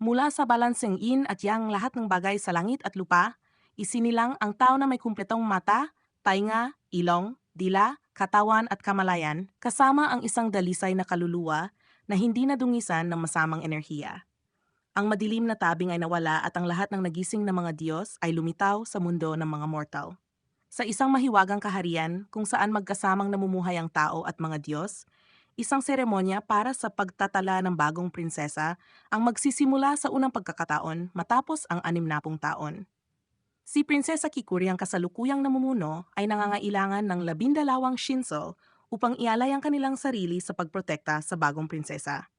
Mula sa balanseng yin at yang lahat ng bagay sa langit at lupa, isinilang ang tao na may kumpletong mata, tainga, ilong, dila, katawan at kamalayan, kasama ang isang dalisay na kaluluwa na hindi nadungisan ng masamang enerhiya. Ang madilim na tabing ay nawala at ang lahat ng nagising na mga Diyos ay lumitaw sa mundo ng mga mortal. Sa isang mahiwagang kaharian kung saan magkasamang namumuhay ang tao at mga Diyos, isang seremonya para sa pagtatala ng bagong prinsesa ang magsisimula sa unang pagkakataon matapos ang 60 taon. Si Prinsesa Kikuri ang kasalukuyang namumuno ay nangangailangan ng 12 Shinso upang ialay ang kanilang sarili sa pagprotekta sa bagong prinsesa.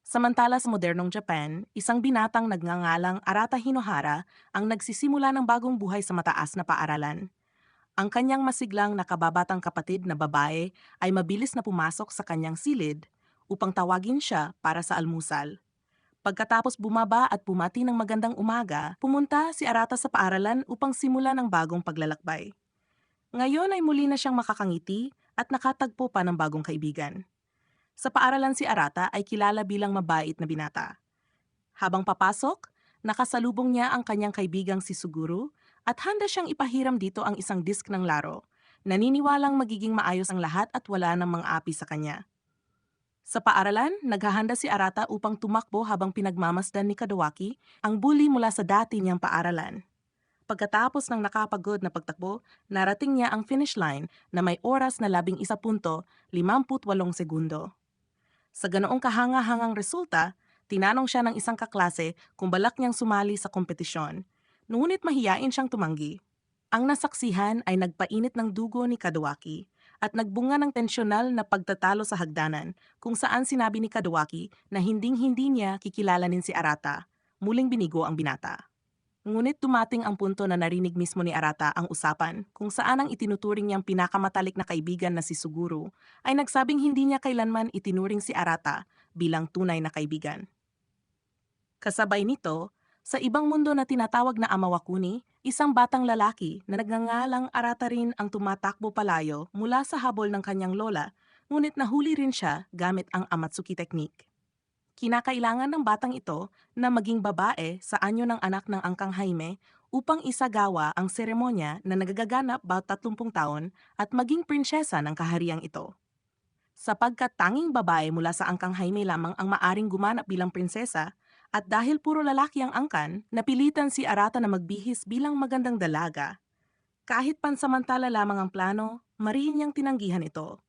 Samantala sa modernong Japan, isang binatang nagngangalang Arata Hinohara ang nagsisimula ng bagong buhay sa mataas na paaralan. Ang kanyang masiglang nakababatang kapatid na babae ay mabilis na pumasok sa kanyang silid upang tawagin siya para sa almusal. Pagkatapos bumaba at bumati ng magandang umaga, pumunta si Arata sa paaralan upang simulan ang bagong paglalakbay. Ngayon ay muli na siyang makakangiti at nakatagpo pa ng bagong kaibigan. Sa paaralan si Arata ay kilala bilang mabait na binata. Habang papasok, nakasalubong niya ang kanyang kaibigang si Suguru at handa siyang ipahiram dito ang isang disk ng laro. Naniniwalang magiging maayos ang lahat at wala ng mga api sa kanya. Sa paaralan, naghahanda si Arata upang tumakbo habang pinagmamasdan ni Kadawaki ang bully mula sa dati niyang paaralan. Pagkatapos ng nakapagod na pagtakbo, narating niya ang finish line na may oras na 11.58 segundo. Sa ganoong kahanga-hangang resulta, tinanong siya ng isang kaklase kung balak niyang sumali sa kompetisyon, ngunit mahiyain siyang tumanggi. Ang nasaksihan ay nagpainit ng dugo ni Kadawaki at nagbunga ng tensyonal na pagtatalo sa hagdanan kung saan sinabi ni Kadawaki na hinding-hindi niya kikilalanin si Arata. Muling binigo ang binata. Ngunit dumating ang punto na narinig mismo ni Arata ang usapan kung saan ang itinuturing niyang pinakamatalik na kaibigan na si Suguru ay nagsabing hindi niya kailanman itinuring si Arata bilang tunay na kaibigan. Kasabay nito, sa ibang mundo na tinatawag na Amawakuni, isang batang lalaki na nagngangalang Arata rin ang tumatakbo palayo mula sa habol ng kanyang lola, ngunit nahuli rin siya gamit ang Amatsuki technique. Kinakailangan ng batang ito na maging babae sa anyo ng anak ng Angkang Jaime upang isagawa ang seremonya na nagagaganap bawat 30 taon at maging prinsesa ng kahariang ito. Sapagkat tanging babae mula sa Angkang Jaime lamang ang maaring gumanap bilang prinsesa, at dahil puro lalaki ang angkan, napilitan si Arata na magbihis bilang magandang dalaga. Kahit pansamantala lamang ang plano, mariin niyang tinanggihan ito.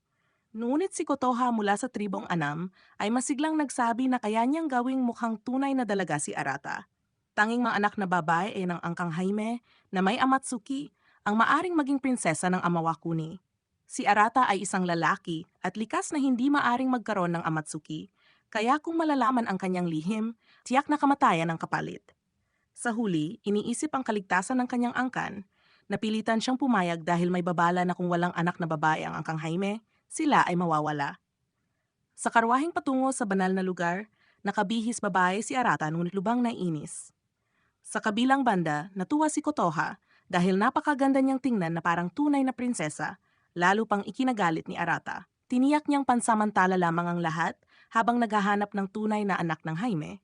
Ngunit si Kotoha mula sa tribong Anam ay masiglang nagsabi na kaya niyang gawing mukhang tunay na dalaga si Arata. Tanging mga anak na babae ay ng Angkang Jaime na may Amatsuki ang maaring maging prinsesa ng Amawakuni. Si Arata ay isang lalaki at likas na hindi maaring magkaroon ng Amatsuki, kaya kung malalaman ang kanyang lihim, tiyak na kamatayan ang kapalit. Sa huli, iniisip ang kaligtasan ng kanyang angkan. Napilitan siyang pumayag dahil may babala na kung walang anak na babae ang Angkang Jaime, sila ay mawawala. Sa karwaheng patungo sa banal na lugar, nakabihis babae si Arata ngunit lubang naiinis. Sa kabilang banda, natuwa si Kotoha dahil napakaganda niyang tingnan na parang tunay na prinsesa, lalo pang ikinagalit ni Arata. Tiniyak niyang pansamantala lamang ang lahat habang naghahanap ng tunay na anak ng Jaime.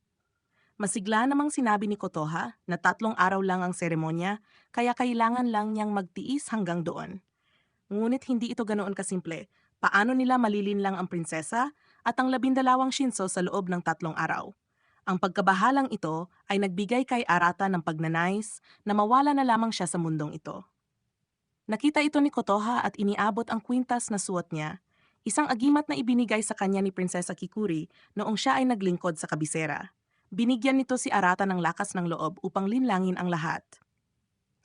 Masigla namang sinabi ni Kotoha na 3 araw lang ang seremonya, kaya kailangan lang niyang magtiis hanggang doon. Ngunit hindi ito ganoon kasimple. Paano nila malilinlang ang prinsesa at ang 12 Shinso sa loob ng 3 araw? Ang pagkabahalang ito ay nagbigay kay Arata ng pagnanais na mawala na lamang siya sa mundong ito. Nakita ito ni Kotoha at iniabot ang kwintas na suot niya, isang agimat na ibinigay sa kanya ni Prinsesa Kikuri noong siya ay naglingkod sa kabisera. Binigyan nito si Arata ng lakas ng loob upang linlangin ang lahat.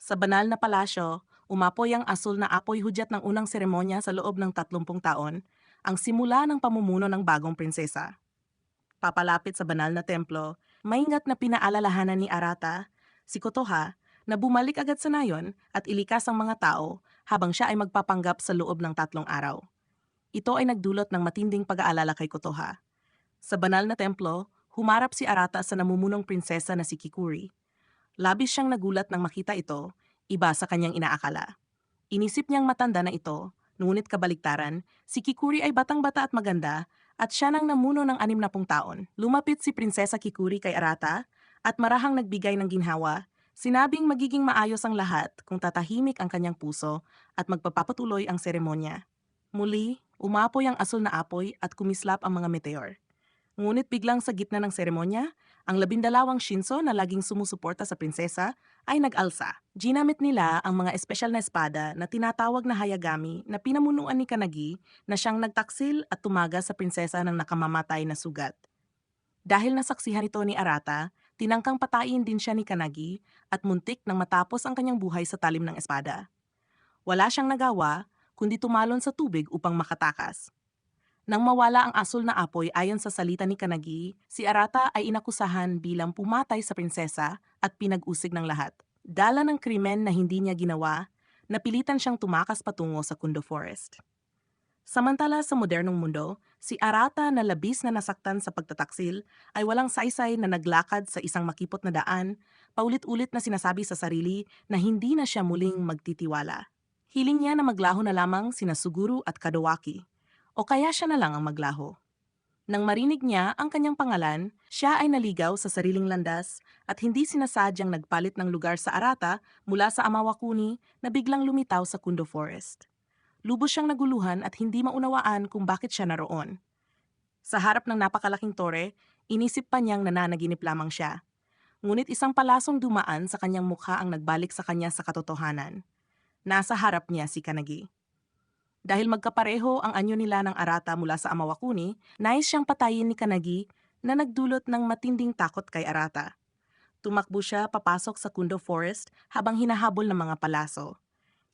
Sa banal na palasyo, umapoy ang asul na apoy hudyat ng unang seremonya sa loob ng 30 taon, ang simula ng pamumuno ng bagong prinsesa. Papalapit sa banal na templo, maingat na pinaalalahanan ni Arata, si Kotoha, na bumalik agad sa nayon at ilikas ang mga tao habang siya ay magpapanggap sa loob ng 3 araw. Ito ay nagdulot ng matinding pag-aalala kay Kotoha. Sa banal na templo, humarap si Arata sa namumunong prinsesa na si Kikuri. Labis siyang nagulat nang makita ito, iba sa kanyang inaakala. Inisip niyang matanda na ito, ngunit kabaliktaran, si Kikuri ay batang-bata at maganda at siya nang namuno ng 60 taon. Lumapit si Prinsesa Kikuri kay Arata At marahang nagbigay ng ginhawa, sinabing magiging maayos ang lahat kung tatahimik ang kanyang puso at magpapatuloy ang seremonya. Muli, umapoy ang asul na apoy at kumislap ang mga meteor. Ngunit biglang sa gitna ng seremonya, ang 12 Shinso na laging sumusuporta sa prinsesa ay nag-alsa. Ginamit nila ang mga espesyal na espada na tinatawag na Hayagami na pinamunuan ni Kanagi na siyang nagtaksil at tumaga sa prinsesa ng nakamamatay na sugat. Dahil nasaksihan ito ni Arata, tinangkang patayin din siya ni Kanagi at muntik nang matapos ang kanyang buhay sa talim ng espada. Wala siyang nagawa kundi tumalon sa tubig upang makatakas. Nang mawala ang asul na apoy ayon sa salita ni Kanagi, si Arata ay inakusahan bilang pumatay sa prinsesa at pinag-usig ng lahat. Dala ng krimen na hindi niya ginawa, napilitan siyang tumakas patungo sa Kundo Forest. Samantala sa modernong mundo, si Arata na labis na nasaktan sa pagtataksil ay walang saysay na naglakad sa isang makipot na daan, paulit-ulit na sinasabi sa sarili na hindi na siya muling magtitiwala. Hiling niya na maglaho na lamang sina Suguru at Kadowaki, o kaya siya na lang ang maglaho. Nang marinig niya ang kanyang pangalan, siya ay naligaw sa sariling landas at hindi sinasadyang nagpalit ng lugar sa Arata mula sa Amawakuni na biglang lumitaw sa Kundo Forest. Lubos siyang naguluhan at hindi maunawaan kung bakit siya naroon. Sa harap ng napakalaking tore, inisip pa niyang nananaginip lamang siya. Ngunit isang palasong dumaan sa kanyang mukha ang nagbalik sa kanya sa katotohanan. Nasa harap niya si Kanagi. Dahil magkapareho ang anyo nila ng Arata mula sa Amawakuni, nais siyang patayin ni Kanagi na nagdulot ng matinding takot kay Arata. Tumakbo siya papasok sa Kundo Forest habang hinahabol ng mga palaso.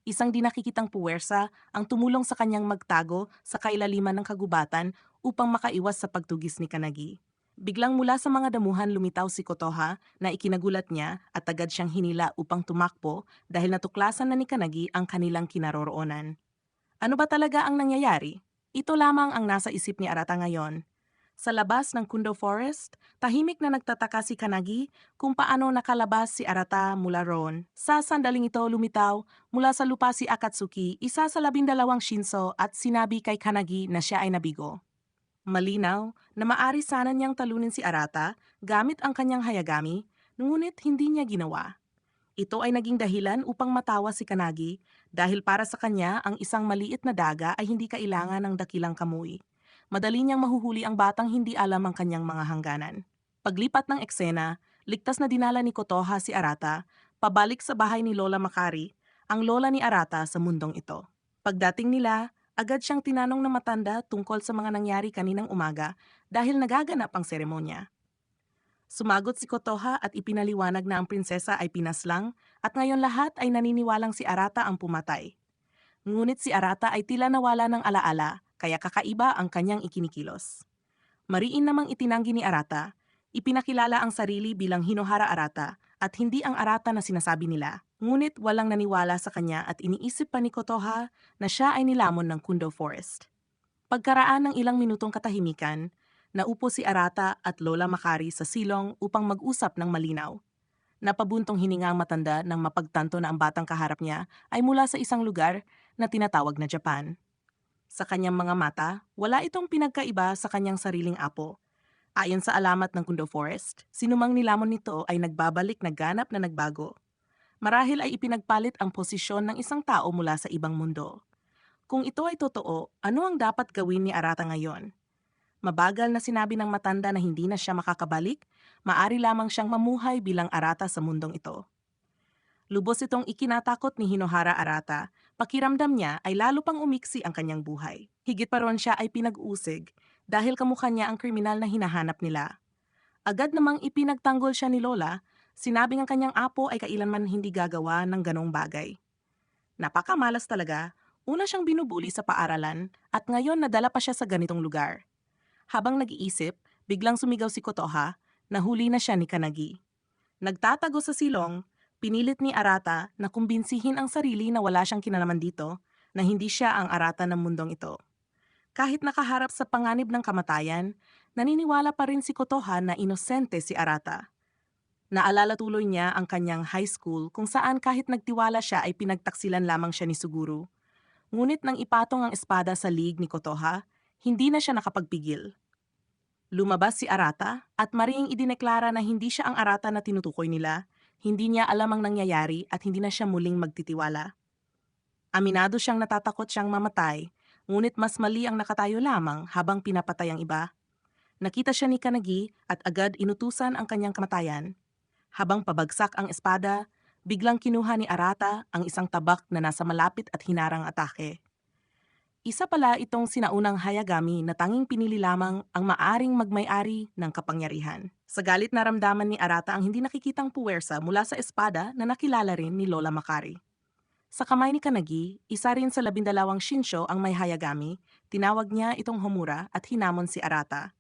Isang di nakikitang puwersa ang tumulong sa kanyang magtago sa kailaliman ng kagubatan upang makaiwas sa pagtugis ni Kanagi. Biglang mula sa mga damuhan lumitaw si Kotoha na ikinagulat niya at agad siyang hinila upang tumakbo dahil natuklasan na ni Kanagi ang kanilang kinaroroonan. Ano ba talaga ang nangyayari? Ito lamang ang nasa isip ni Arata ngayon. Sa labas ng Kundo Forest, tahimik na nagtataka si Kanagi kung paano nakalabas si Arata mula roon. Sa sandaling ito lumitaw mula sa lupa si Akatsuki, isa sa 12 Shinso at sinabi kay Kanagi na siya ay nabigo. Malinaw na maari sana niyang talunin si Arata gamit ang kanyang Hayagami, ngunit hindi niya ginawa. Ito ay naging dahilan upang matawa si Kanagi dahil para sa kanya ang isang maliit na daga ay hindi kailangan ng dakilang kamuy. Madali niyang mahuhuli ang batang hindi alam ang kanyang mga hangganan. Paglipat ng eksena, ligtas na dinala ni Kotoha si Arata pabalik sa bahay ni Lola Makari, ang lola ni Arata sa mundong ito. Pagdating nila, agad siyang tinanong na matanda tungkol sa mga nangyari kaninang umaga dahil nagaganap ang seremonya. Sumagot si Kotoha at ipinaliwanag na ang prinsesa ay pinaslang at ngayon lahat ay naniniwalang si Arata ang pumatay. Ngunit si Arata ay tila nawala ng alaala kaya kakaiba ang kanyang ikinikilos. Mariin namang itinanggi ni Arata, ipinakilala ang sarili bilang Hinohara Arata at hindi ang Arata na sinasabi nila. Ngunit walang naniwala sa kanya at iniisip pa ni Kotoha na siya ay nilamon ng Kundo Forest. Pagkaraan ng ilang minutong katahimikan, naupo si Arata at Lola Makari sa silong upang mag-usap ng malinaw. Napabuntong hininga ang matanda nang mapagtanto na ang batang kaharap niya ay mula sa isang lugar na tinatawag na Japan. Sa kanyang mga mata, wala itong pinagkaiba sa kanyang sariling apo. Ayon sa alamat ng Kundo Forest, sinumang nilamon nito ay nagbabalik na ganap na nagbago. Marahil ay ipinagpalit ang posisyon ng isang tao mula sa ibang mundo. Kung ito ay totoo, ano ang dapat gawin ni Arata ngayon? Mabagal na sinabi ng matanda na hindi na siya makakabalik, maari lamang siyang mamuhay bilang Arata sa mundong ito. Lubos itong ikinatakot ni Hinohara Arata, pakiramdam niya ay lalo pang umiksi ang kanyang buhay. Higit pa ron siya ay pinag-usig dahil kamukha niya ang kriminal na hinahanap nila. Agad namang ipinagtanggol siya ni Lola, sinabing ang kanyang apo ay kailanman hindi gagawa ng ganong bagay. Napakamalas talaga, una siyang binubuli sa paaralan at ngayon nadala pa siya sa ganitong lugar. Habang nag-iisip, biglang sumigaw si Kotoha, nahuli na siya ni Kanagi. Nagtatago sa silong, pinilit ni Arata na kumbinsihin ang sarili na wala siyang kinalaman dito, na hindi siya ang Arata ng mundong ito. Kahit nakaharap sa panganib ng kamatayan, naniniwala pa rin si Kotoha na inosente si Arata. Naalala tuloy niya ang kanyang high school kung saan kahit nagtiwala siya ay pinagtaksilan lamang siya ni Suguru. Ngunit nang ipatong ang espada sa lig ni Kotoha, hindi na siya nakapagpigil. Lumabas si Arata at maring idineklara na hindi siya ang Arata na tinutukoy nila, hindi niya alam ang nangyayari at hindi na siya muling magtitiwala. Aminado siyang natatakot siyang mamatay, ngunit mas mali ang nakatayo lamang habang pinapatay ang iba. Nakita siya ni Kanagi at agad inutusan ang kanyang kamatayan. Habang pabagsak ang espada, biglang kinuha ni Arata ang isang tabak na nasa malapit at hinarang atake. Isa pala itong sinaunang Hayagami na tanging pinili lamang ang maaring magmay-ari ng kapangyarihan. Sa galit naramdaman ni Arata ang hindi nakikitang puwersa mula sa espada na nakilala rin ni Lola Makari. Sa kamay ni Kanagi, isa rin sa 12 Shinsho ang may Hayagami, tinawag niya itong Homura at hinamon si Arata.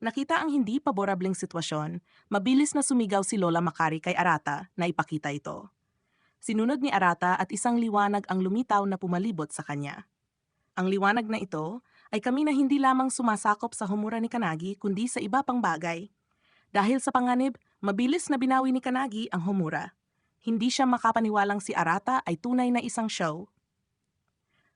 Nakita ang hindi paborableng sitwasyon, mabilis na sumigaw si Lola Makari kay Arata na ipakita ito. Sinunod ni Arata at isang liwanag ang lumitaw na pumalibot sa kanya. Ang liwanag na ito ay kami na hindi lamang sumasakop sa Homura ni Kanagi kundi sa iba pang bagay. Dahil sa panganib, mabilis na binawi ni Kanagi ang Homura. Hindi siya makapaniwalang si Arata ay tunay na isang show.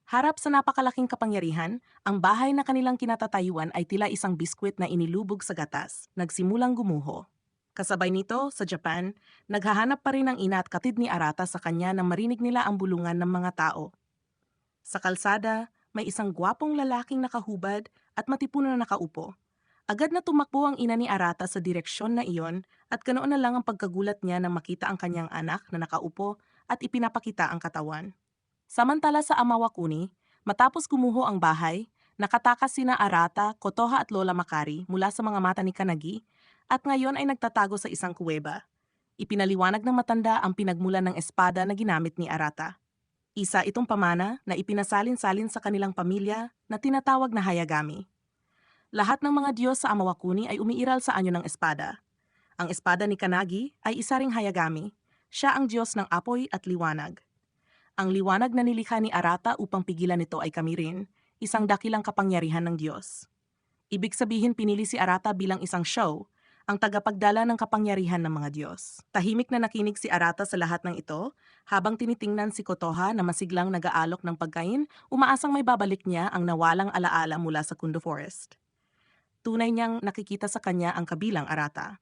Harap sa napakalaking kapangyarihan, ang bahay na kanilang kinatatayuan ay tila isang biskwit na inilubog sa gatas, nagsimulang gumuho. Kasabay nito, sa Japan, naghahanap pa rin ang ina at kapatid ni Arata sa kanya nang marinig nila ang bulungan ng mga tao. Sa kalsada, may isang gwapong lalaking nakahubad at matipuno na nakaupo. Agad na tumakbo ang ina ni Arata sa direksyon na iyon at ganoon na lang ang pagkagulat niya nang makita ang kanyang anak na nakaupo at ipinapakita ang katawan. Samantala sa Amawakuni, matapos gumuho ang bahay, nakatakas sina Arata, Kotoha at Lola Makari mula sa mga mata ni Kanagi at ngayon ay nagtatago sa isang kuweba. Ipinaliwanag ng matanda ang pinagmulan ng espada na ginamit ni Arata. Isa itong pamana na ipinasalin-salin sa kanilang pamilya na tinatawag na Hayagami. Lahat ng mga Diyos sa Amawakuni ay umiiral sa anyo ng espada. Ang espada ni Kanagi ay isa ring Hayagami. Siya ang Diyos ng apoy at liwanag. Ang liwanag na nilikha ni Arata upang pigilan ito ay kami rin, isang dakilang kapangyarihan ng Diyos. Ibig sabihin pinili si Arata bilang isang show, ang tagapagdala ng kapangyarihan ng mga Diyos. Tahimik na nakinig si Arata sa lahat ng ito, habang tinitingnan si Kotoha na masiglang nag-aalok ng pagkain, umaasang may babalik niya ang nawalang alaala mula sa Kundo Forest. Tunay niyang nakikita sa kanya ang kabilang Arata.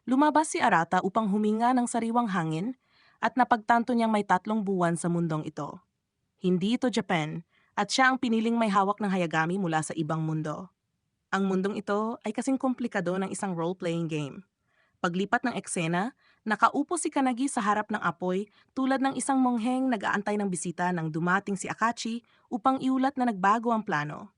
Lumabas si Arata upang huminga ng sariwang hangin at napagtanto niyang may 3 buwan sa mundong ito. Hindi ito Japan at siya ang piniling may hawak ng Hayagami mula sa ibang mundo. Ang mundong ito ay kasing komplikado ng isang role-playing game. Paglipat ng eksena, nakaupo si Kanagi sa harap ng apoy tulad ng isang mongheng nag-aantay ng bisita nang dumating si Akachi upang iulat na nagbago ang plano.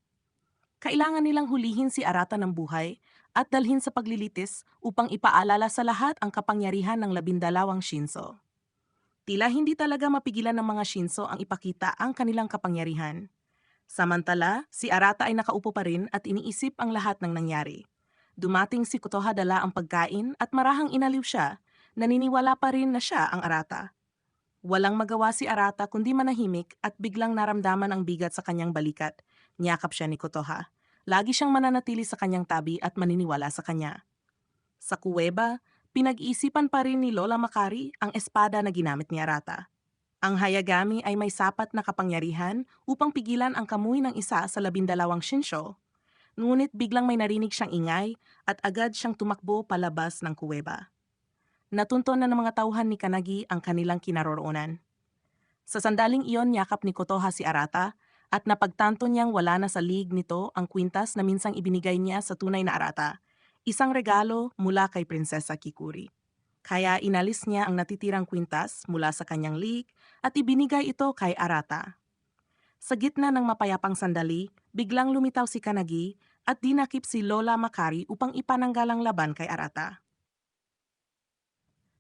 Kailangan nilang hulihin si Arata ng buhay at dalhin sa paglilitis upang ipaalala sa lahat ang kapangyarihan ng 12 Shinso. Tila hindi talaga mapigilan ng mga Shinso ang ipakita ang kanilang kapangyarihan. Samantala, si Arata ay nakaupo pa rin at iniisip ang lahat ng nangyari. Dumating si Kotoha dala ang pagkain at marahang inaliw siya, naniniwala pa rin na siya ang Arata. Walang magawa si Arata kundi manahimik at biglang naramdaman ang bigat sa kanyang balikat. Niyakap siya ni Kotoha. Lagi siyang mananatili sa kanyang tabi at maniniwala sa kanya. Sa kuweba, pinag-iisipan pa rin ni Lola Makari ang espada na ginamit ni Arata. Ang Hayagami ay may sapat na kapangyarihan upang pigilan ang kamuy ng isa sa 12 Shinsho, ngunit biglang may narinig siyang ingay at agad siyang tumakbo palabas ng kuweba. Natunton na ng mga tauhan ni Kanagi ang kanilang kinaroroonan. Sa sandaling iyon yakap ni Kotoha si Arata at napagtanto niyang wala na sa leeg nito ang kwintas na minsang ibinigay niya sa tunay na Arata, isang regalo mula kay Prinsesa Kikuri. Kaya inalis niya ang natitirang kwintas mula sa kanyang leeg at ibinigay ito kay Arata. Sa gitna ng mapayapang sandali, biglang lumitaw si Kanagi at dinakip si Lola Makari upang ipananggal ang laban kay Arata.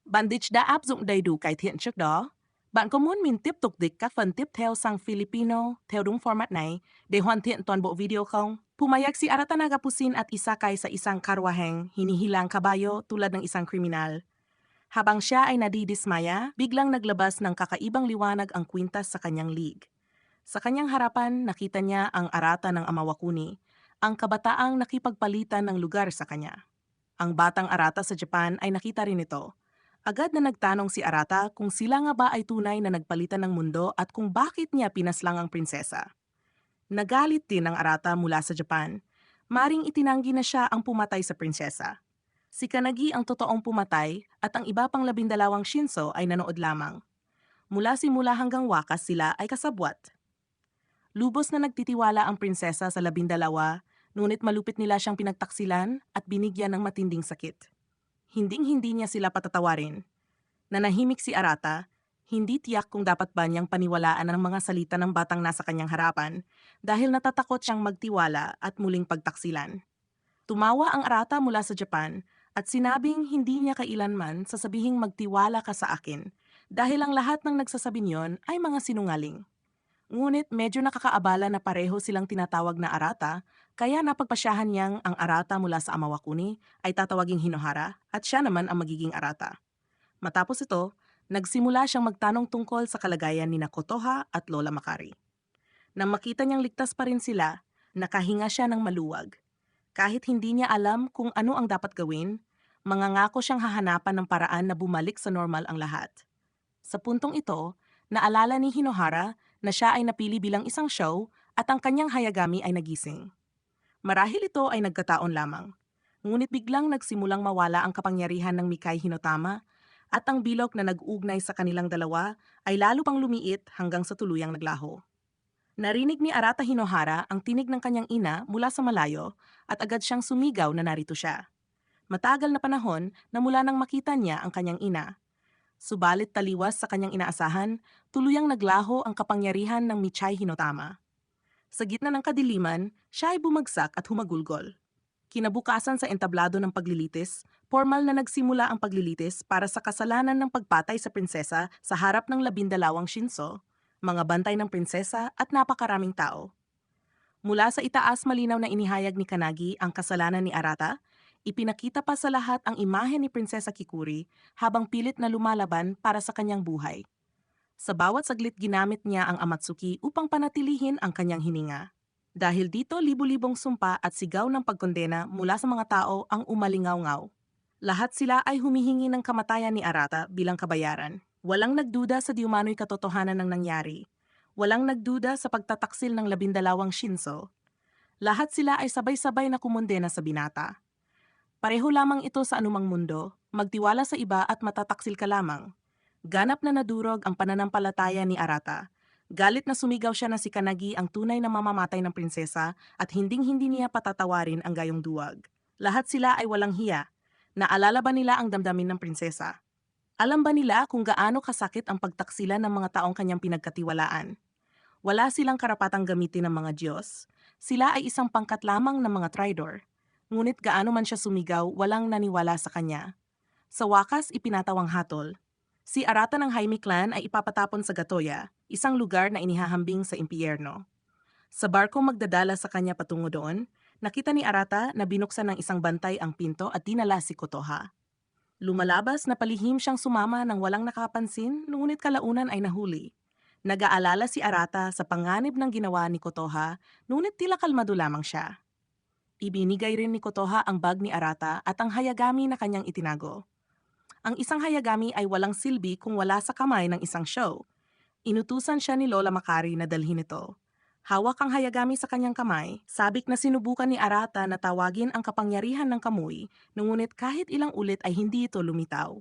Bandage đã áp dụng đầy đủ cải thiện trước đó. Bạn có muốn mình tiếp tục dịch các phần tiếp theo sang Filipino theo đúng format này để hoàn thiện toàn bộ video không? Pumayag si Arata Nagapusin at isakay sa isang karwaheng hinihilang kabayo tulad ng isang kriminal. Habang siya ay nadidismaya, biglang naglabas ng kakaibang liwanag ang kwintas sa kanyang leeg. Sa kanyang harapan, nakita niya ang Arata ng Amawakuni, ang kabataang nakipagpalitan ng lugar sa kanya. Ang batang Arata sa Japan ay nakita rin ito. Agad na nagtanong si Arata kung sila nga ba ay tunay na nagpalitan ng mundo at kung bakit niya pinaslang ang prinsesa. Nagalit din ang Arata mula sa Japan. Maring itinanggi na siya ang pumatay sa prinsesa. Si Kanagi ang totoong pumatay at ang iba pang 12 Shinso ay nanood lamang. Mula simula hanggang wakas sila ay kasabwat. Lubos na nagtitiwala ang prinsesa sa 12, ngunit malupit nila siyang pinagtaksilan at binigyan ng matinding sakit. Hinding-hindi niya sila patatawarin. Nanahimik si Arata, hindi tiyak kung dapat ba niyang paniwalaan ang mga salita ng batang nasa kanyang harapan dahil natatakot siyang magtiwala at muling pagtaksilan. Tumawa ang Arata mula sa Japan at sinabing hindi niya kailanman sasabihing magtiwala ka sa akin dahil ang lahat ng nagsasabi niyon ay mga sinungaling. Ngunit medyo nakakaabala na pareho silang tinatawag na Arata, kaya napagpasyahan niyang ang Arata mula sa Amawakuni ay tatawaging Hinohara at siya naman ang magiging Arata. Matapos ito, nagsimula siyang magtanong tungkol sa kalagayan ni Kotoha at Lola Makari. Nang makita niyang ligtas pa rin sila, nakahinga siya ng maluwag. Kahit hindi niya alam kung ano ang dapat gawin, mangangako siyang hahanapan ng paraan na bumalik sa normal ang lahat. Sa puntong ito, naalala ni Hinohara na siya ay napili bilang isang show at ang kanyang Hayagami ay nagising. Marahil ito ay nagkataon lamang. Ngunit biglang nagsimulang mawala ang kapangyarihan ng Mikai Hinotama at ang bilog na nag-ugnay sa kanilang dalawa ay lalo pang lumiit hanggang sa tuluyang naglaho. Narinig ni Arata Hinohara ang tinig ng kanyang ina mula sa malayo at agad siyang sumigaw na narito siya. Matagal na panahon na mula nang makita niya ang kanyang ina. Subalit taliwas sa kanyang inaasahan, tuluyang naglaho ang kapangyarihan ng Michai Hinotama. Sa gitna ng kadiliman, siya ay bumagsak at humagulgol. Kinabukasan sa entablado ng paglilitis, formal na nagsimula ang paglilitis para sa kasalanan ng pagpatay sa prinsesa sa harap ng 12 Shinso, mga bantay ng prinsesa at napakaraming tao. Mula sa itaas malinaw na inihayag ni Kanagi ang kasalanan ni Arata, ipinakita pa sa lahat ang imahe ni Prinsesa Kikuri habang pilit na lumalaban para sa kanyang buhay. Sa bawat saglit ginamit niya ang Amatsuki upang panatilihin ang kanyang hininga. Dahil dito libu-libong sumpa at sigaw ng pagkondena mula sa mga tao ang umalingaw-ngaw. Lahat sila ay humihingi ng kamatayan ni Arata bilang kabayaran. Walang nagduda sa diumano'y katotohanan ng nangyari. Walang nagduda sa pagtataksil ng 12 Shinso. Lahat sila ay sabay-sabay na kumondena sa binata. Pareho lamang ito sa anumang mundo, magtiwala sa iba at matataksil ka lamang. Ganap na nadurog ang pananampalataya ni Arata. Galit na sumigaw siya na si Kanagi ang tunay na mamamatay ng prinsesa at hinding-hindi niya patatawarin ang gayong duwag. Lahat sila ay walang hiya. Naalala ba nila ang damdamin ng prinsesa? Alam ba nila kung gaano kasakit ang pagtaksila ng mga taong kanyang pinagkatiwalaan? Wala silang karapatang gamitin ng mga Diyos. Sila ay isang pangkat lamang ng mga tridor. Ngunit gaano man siya sumigaw, walang naniwala sa kanya. Sa wakas, ipinatawang hatol. Si Arata ng Jaime clan ay ipapatapon sa Gatoya, isang lugar na inihahambing sa impyerno. Sa barko magdadala sa kanya patungo doon, nakita ni Arata na binuksan ng isang bantay ang pinto at dinala si Kotoha. Lumalabas na palihim siyang sumama nang walang nakapansin, ngunit kalaunan ay nahuli. Nag-aalala si Arata sa panganib ng ginawa ni Kotoha, ngunit tila kalmado lamang siya. Ibinigay rin ni Kotoha ang bag ni Arata at ang Hayagami na kanyang itinago. Ang isang Hayagami ay walang silbi kung wala sa kamay ng isang show. Inutusan siya ni Lola Makari na dalhin ito. Hawak ang Hayagami sa kanyang kamay, sabik na sinubukan ni Arata na tawagin ang kapangyarihan ng kamuy, ngunit kahit ilang ulit ay hindi ito lumitaw.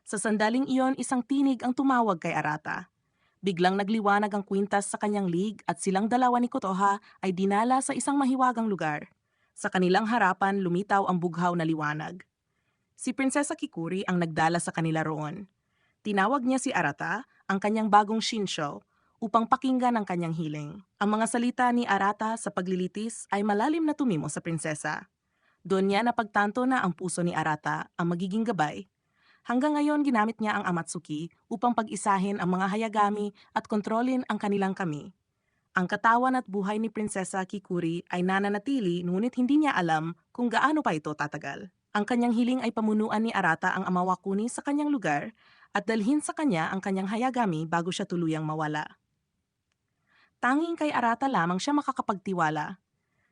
Sa sandaling iyon, isang tinig ang tumawag kay Arata. Biglang nagliwanag ang kwintas sa kanyang lig at silang dalawa ni Kotoha ay dinala sa isang mahiwagang lugar. Sa kanilang harapan lumitaw ang bughaw na liwanag. Si Prinsesa Kikuri ang nagdala sa kanila roon. Tinawag niya si Arata, ang kanyang bagong Shinsho, upang pakinggan ang kanyang hiling. Ang mga salita ni Arata sa paglilitis ay malalim na tumimo sa prinsesa. Doon niya napagtanto na ang puso ni Arata ang magiging gabay. Hanggang ngayon ginamit niya ang Amatsuki upang pag-isahin ang mga Hayagami at kontrolin ang kanilang kami. Ang katawan at buhay ni Prinsesa Kikuri ay nananatili ngunit hindi niya alam kung gaano pa ito tatagal. Ang kanyang hiling ay pamunuan ni Arata ang Amawakuni sa kanyang lugar at dalhin sa kanya ang kanyang Hayagami bago siya tuluyang mawala. Tanging kay Arata lamang siya makakapagtiwala.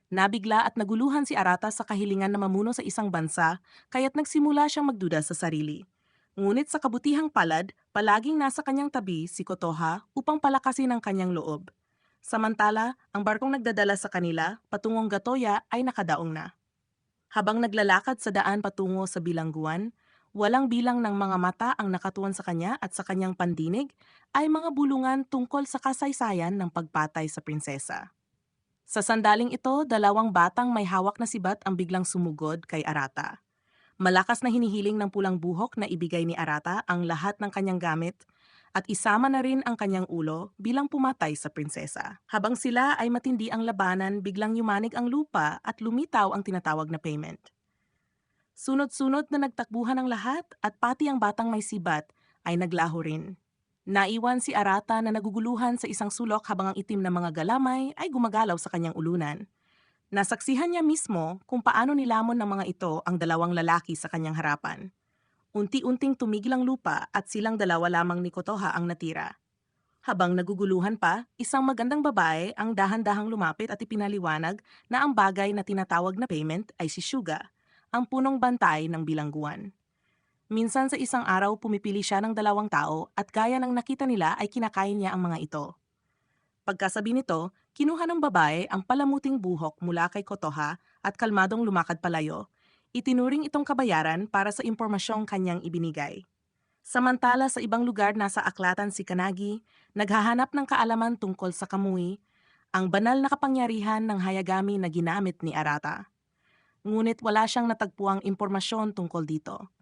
Nabigla at naguluhan si Arata sa kahilingan na mamuno sa isang bansa kaya't nagsimula siyang magduda sa sarili. Ngunit sa kabutihang palad, palaging nasa kanyang tabi si Kotoha upang palakasin ang kanyang loob. Samantala, ang barkong nagdadala sa kanila patungong Gatoya ay nakadaong na. Habang naglalakad sa daan patungo sa bilangguan, walang bilang ng mga mata ang nakatuon sa kanya at sa kanyang pandinig ay mga bulungan tungkol sa kasaysayan ng pagpatay sa prinsesa. Sa sandaling ito, dalawang batang may hawak na sibat ang biglang sumugod kay Arata. Malakas na hinihiling ng pulang buhok na ibigay ni Arata ang lahat ng kanyang gamit at isama na rin ang kanyang ulo bilang pumatay sa prinsesa. Habang sila ay matindi ang labanan, biglang yumanig ang lupa at lumitaw ang tinatawag na payment. Sunod-sunod na nagtakbuhan ang lahat at pati ang batang may sibat ay naglaho rin. Naiwan si Arata na naguguluhan sa isang sulok habang ang itim na mga galamay ay gumagalaw sa kanyang ulunan. Nasaksihan niya mismo kung paano nilamon ng mga ito ang dalawang lalaki sa kanyang harapan. Unti-unting tumigil ang lupa at silang dalawa lamang ni Kotoha ang natira. Habang naguguluhan pa, isang magandang babae ang dahan-dahang lumapit at ipinaliwanag na ang bagay na tinatawag na payment ay si Suga, ang punong bantay ng bilangguan. Minsan sa isang araw pumipili siya ng dalawang tao at gaya ng nakita nila ay kinakain niya ang mga ito. Pagkasabi nito, kinuha ng babae ang palamuting buhok mula kay Kotoha at kalmadong lumakad palayo. Itinuring itong kabayaran para sa impormasyong kanyang ibinigay. Samantala sa ibang lugar nasa aklatan si Kanagi, naghahanap ng kaalaman tungkol sa Kamui, ang banal na kapangyarihan ng Hayagami na ginamit ni Arata. Ngunit wala siyang natagpuang impormasyon tungkol dito.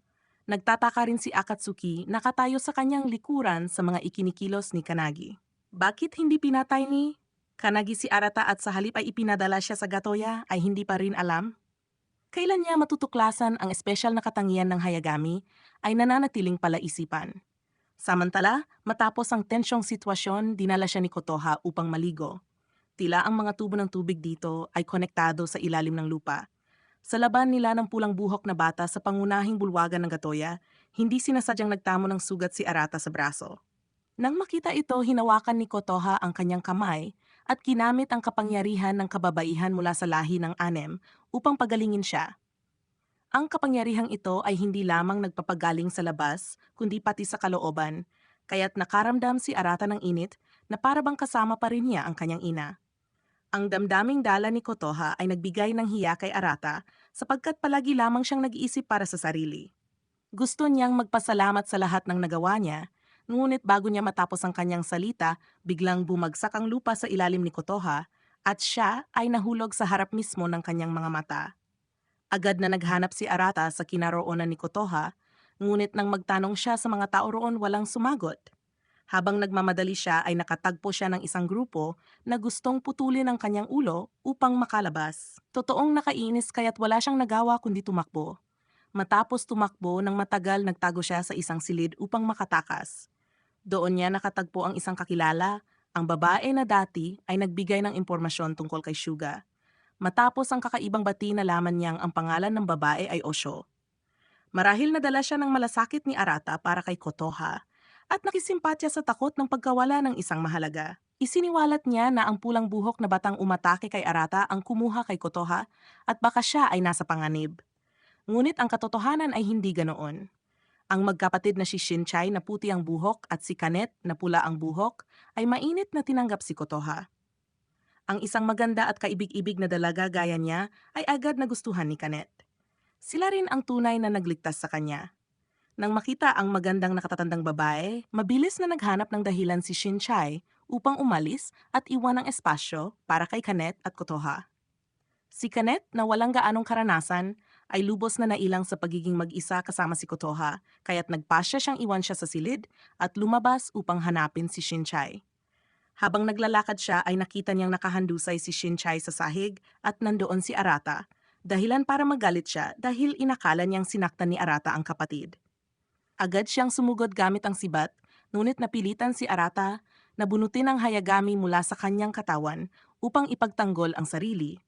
Nagtataka rin si Akatsuki na nakatayo sa kanyang likuran sa mga ikinikilos ni Kanagi. Bakit hindi pinatay ni Kanagi si Arata at sa halip ay ipinadala siya sa Gatoya ay hindi pa rin alam? Kailan niya matutuklasan ang espesyal na katangian ng Hayagami ay nananatiling palaisipan. Samantala, matapos ang tensyong sitwasyon, dinala siya ni Kotoha upang maligo. Tila ang mga tubo ng tubig dito ay konektado sa ilalim ng lupa. Sa laban nila ng pulang buhok na bata sa pangunahing bulwagan ng Gatoya, hindi sinasadyang nagtamo ng sugat si Arata sa braso. Nang makita ito, hinawakan ni Kotoha ang kanyang kamay at ginamit ang kapangyarihan ng kababaihan mula sa lahi ng Anem upang pagalingin siya. Ang kapangyarihang ito ay hindi lamang nagpapagaling sa labas, kundi pati sa kalooban, kaya't nakaramdam si Arata ng init na parabang kasama pa rin niya ang kanyang ina. Ang damdaming dala ni Kotoha ay nagbigay ng hiya kay Arata sapagkat palagi lamang siyang nag-iisip para sa sarili. Gusto niyang magpasalamat sa lahat ng nagawa niya, ngunit bago niya matapos ang kanyang salita, biglang bumagsak ang lupa sa ilalim ni Kotoha at siya ay nahulog sa harap mismo ng kanyang mga mata. Agad na naghanap si Arata sa kinaroonan ni Kotoha, ngunit nang magtanong siya sa mga tao roon walang sumagot. Habang nagmamadali siya ay nakatagpo siya ng isang grupo na gustong putulin ang kanyang ulo upang makalabas. Totoong nakainis kaya't wala siyang nagawa kundi tumakbo. Matapos tumakbo ng matagal nagtago siya sa isang silid upang makatakas. Doon niya nakatagpo ang isang kakilala, ang babae na dati ay nagbigay ng impormasyon tungkol kay Suga. Matapos ang kakaibang bati nalaman niyang ang pangalan ng babae ay Osho. Marahil nadala siya ng malasakit ni Arata para kay Kotoha at nakisimpatya sa takot ng pagkawala ng isang mahalaga. Isiniwalat niya na ang pulang buhok na batang umatake kay Arata ang kumuha kay Kotoha at baka siya ay nasa panganib. Ngunit ang katotohanan ay hindi ganoon. Ang magkapatid na si Shinchai na puti ang buhok at si Kanet na pula ang buhok ay mainit na tinanggap si Kotoha. Ang isang maganda at kaibig-ibig na dalaga gaya niya ay agad nagustuhan ni Kanet. Sila rin ang tunay na nagligtas sa kanya. Nang makita ang magandang nakatatandang babae, mabilis na naghanap ng dahilan si Shinchai upang umalis at iwan ang espasyo para kay Kanet at Kotoha. Si Kanet na walang gaanong karanasan ay lubos na nailang sa pagiging mag-isa kasama si Kotoha kaya't nagpasya siyang iwan siya sa silid at lumabas upang hanapin si Shinchai. Habang naglalakad siya ay nakita niyang nakahandusay si Shinchai sa sahig at nandoon si Arata, dahilan para magalit siya dahil inakala niyang sinaktan ni Arata ang kapatid. Agad siyang sumugod gamit ang sibat, ngunit napilitan si Arata na bunutin ang Hayagami mula sa kanyang katawan upang ipagtanggol ang sarili.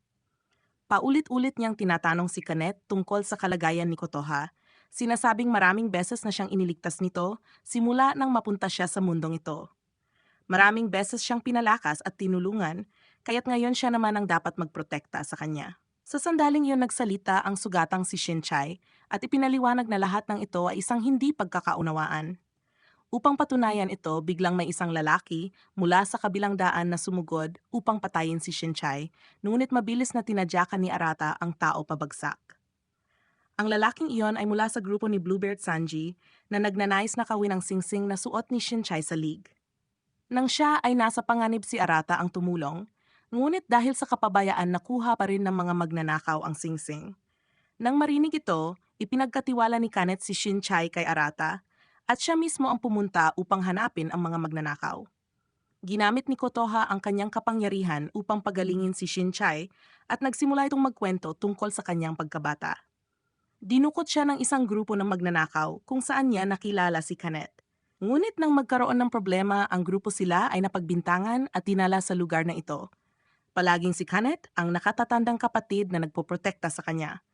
Paulit-ulit niyang tinatanong si Kanet tungkol sa kalagayan ni Kotoha, sinasabing maraming beses na siyang iniligtas nito simula nang mapunta siya sa mundong ito. Maraming beses siyang pinalakas at tinulungan, kaya't ngayon siya naman ang dapat magprotekta sa kanya. Sa sandaling yun nagsalita ang sugatang si Shinchai at ipinaliwanag na lahat ng ito ay isang hindi pagkakaunawaan. Upang patunayan ito, biglang may isang lalaki mula sa kabilang daan na sumugod upang patayin si Shinchai, ngunit mabilis na tinadyakan ni Arata ang tao pabagsak. Ang lalaking iyon ay mula sa grupo ni Bluebeard Sanji na nagnanais na kawin ang singsing na suot ni Shinchai sa league. Nang siya ay nasa panganib si Arata ang tumulong, ngunit dahil sa kapabayaan nakuha pa rin ng mga magnanakaw ang singsing. Nang marinig ito, ipinagkatiwala ni Kanet si Shinchai kay Arata at siya mismo ang pumunta upang hanapin ang mga magnanakaw. Ginamit ni Kotoha ang kanyang kapangyarihan upang pagalingin si Shinchai at nagsimula itong magkwento tungkol sa kanyang pagkabata. Dinukot siya ng isang grupo ng magnanakaw kung saan niya nakilala si Kanet. Ngunit nang magkaroon ng problema, ang grupo sila ay napagbintangan at dinala sa lugar na ito. Palaging si Kanet ang nakatatandang kapatid na nagpoprotekta sa kanya.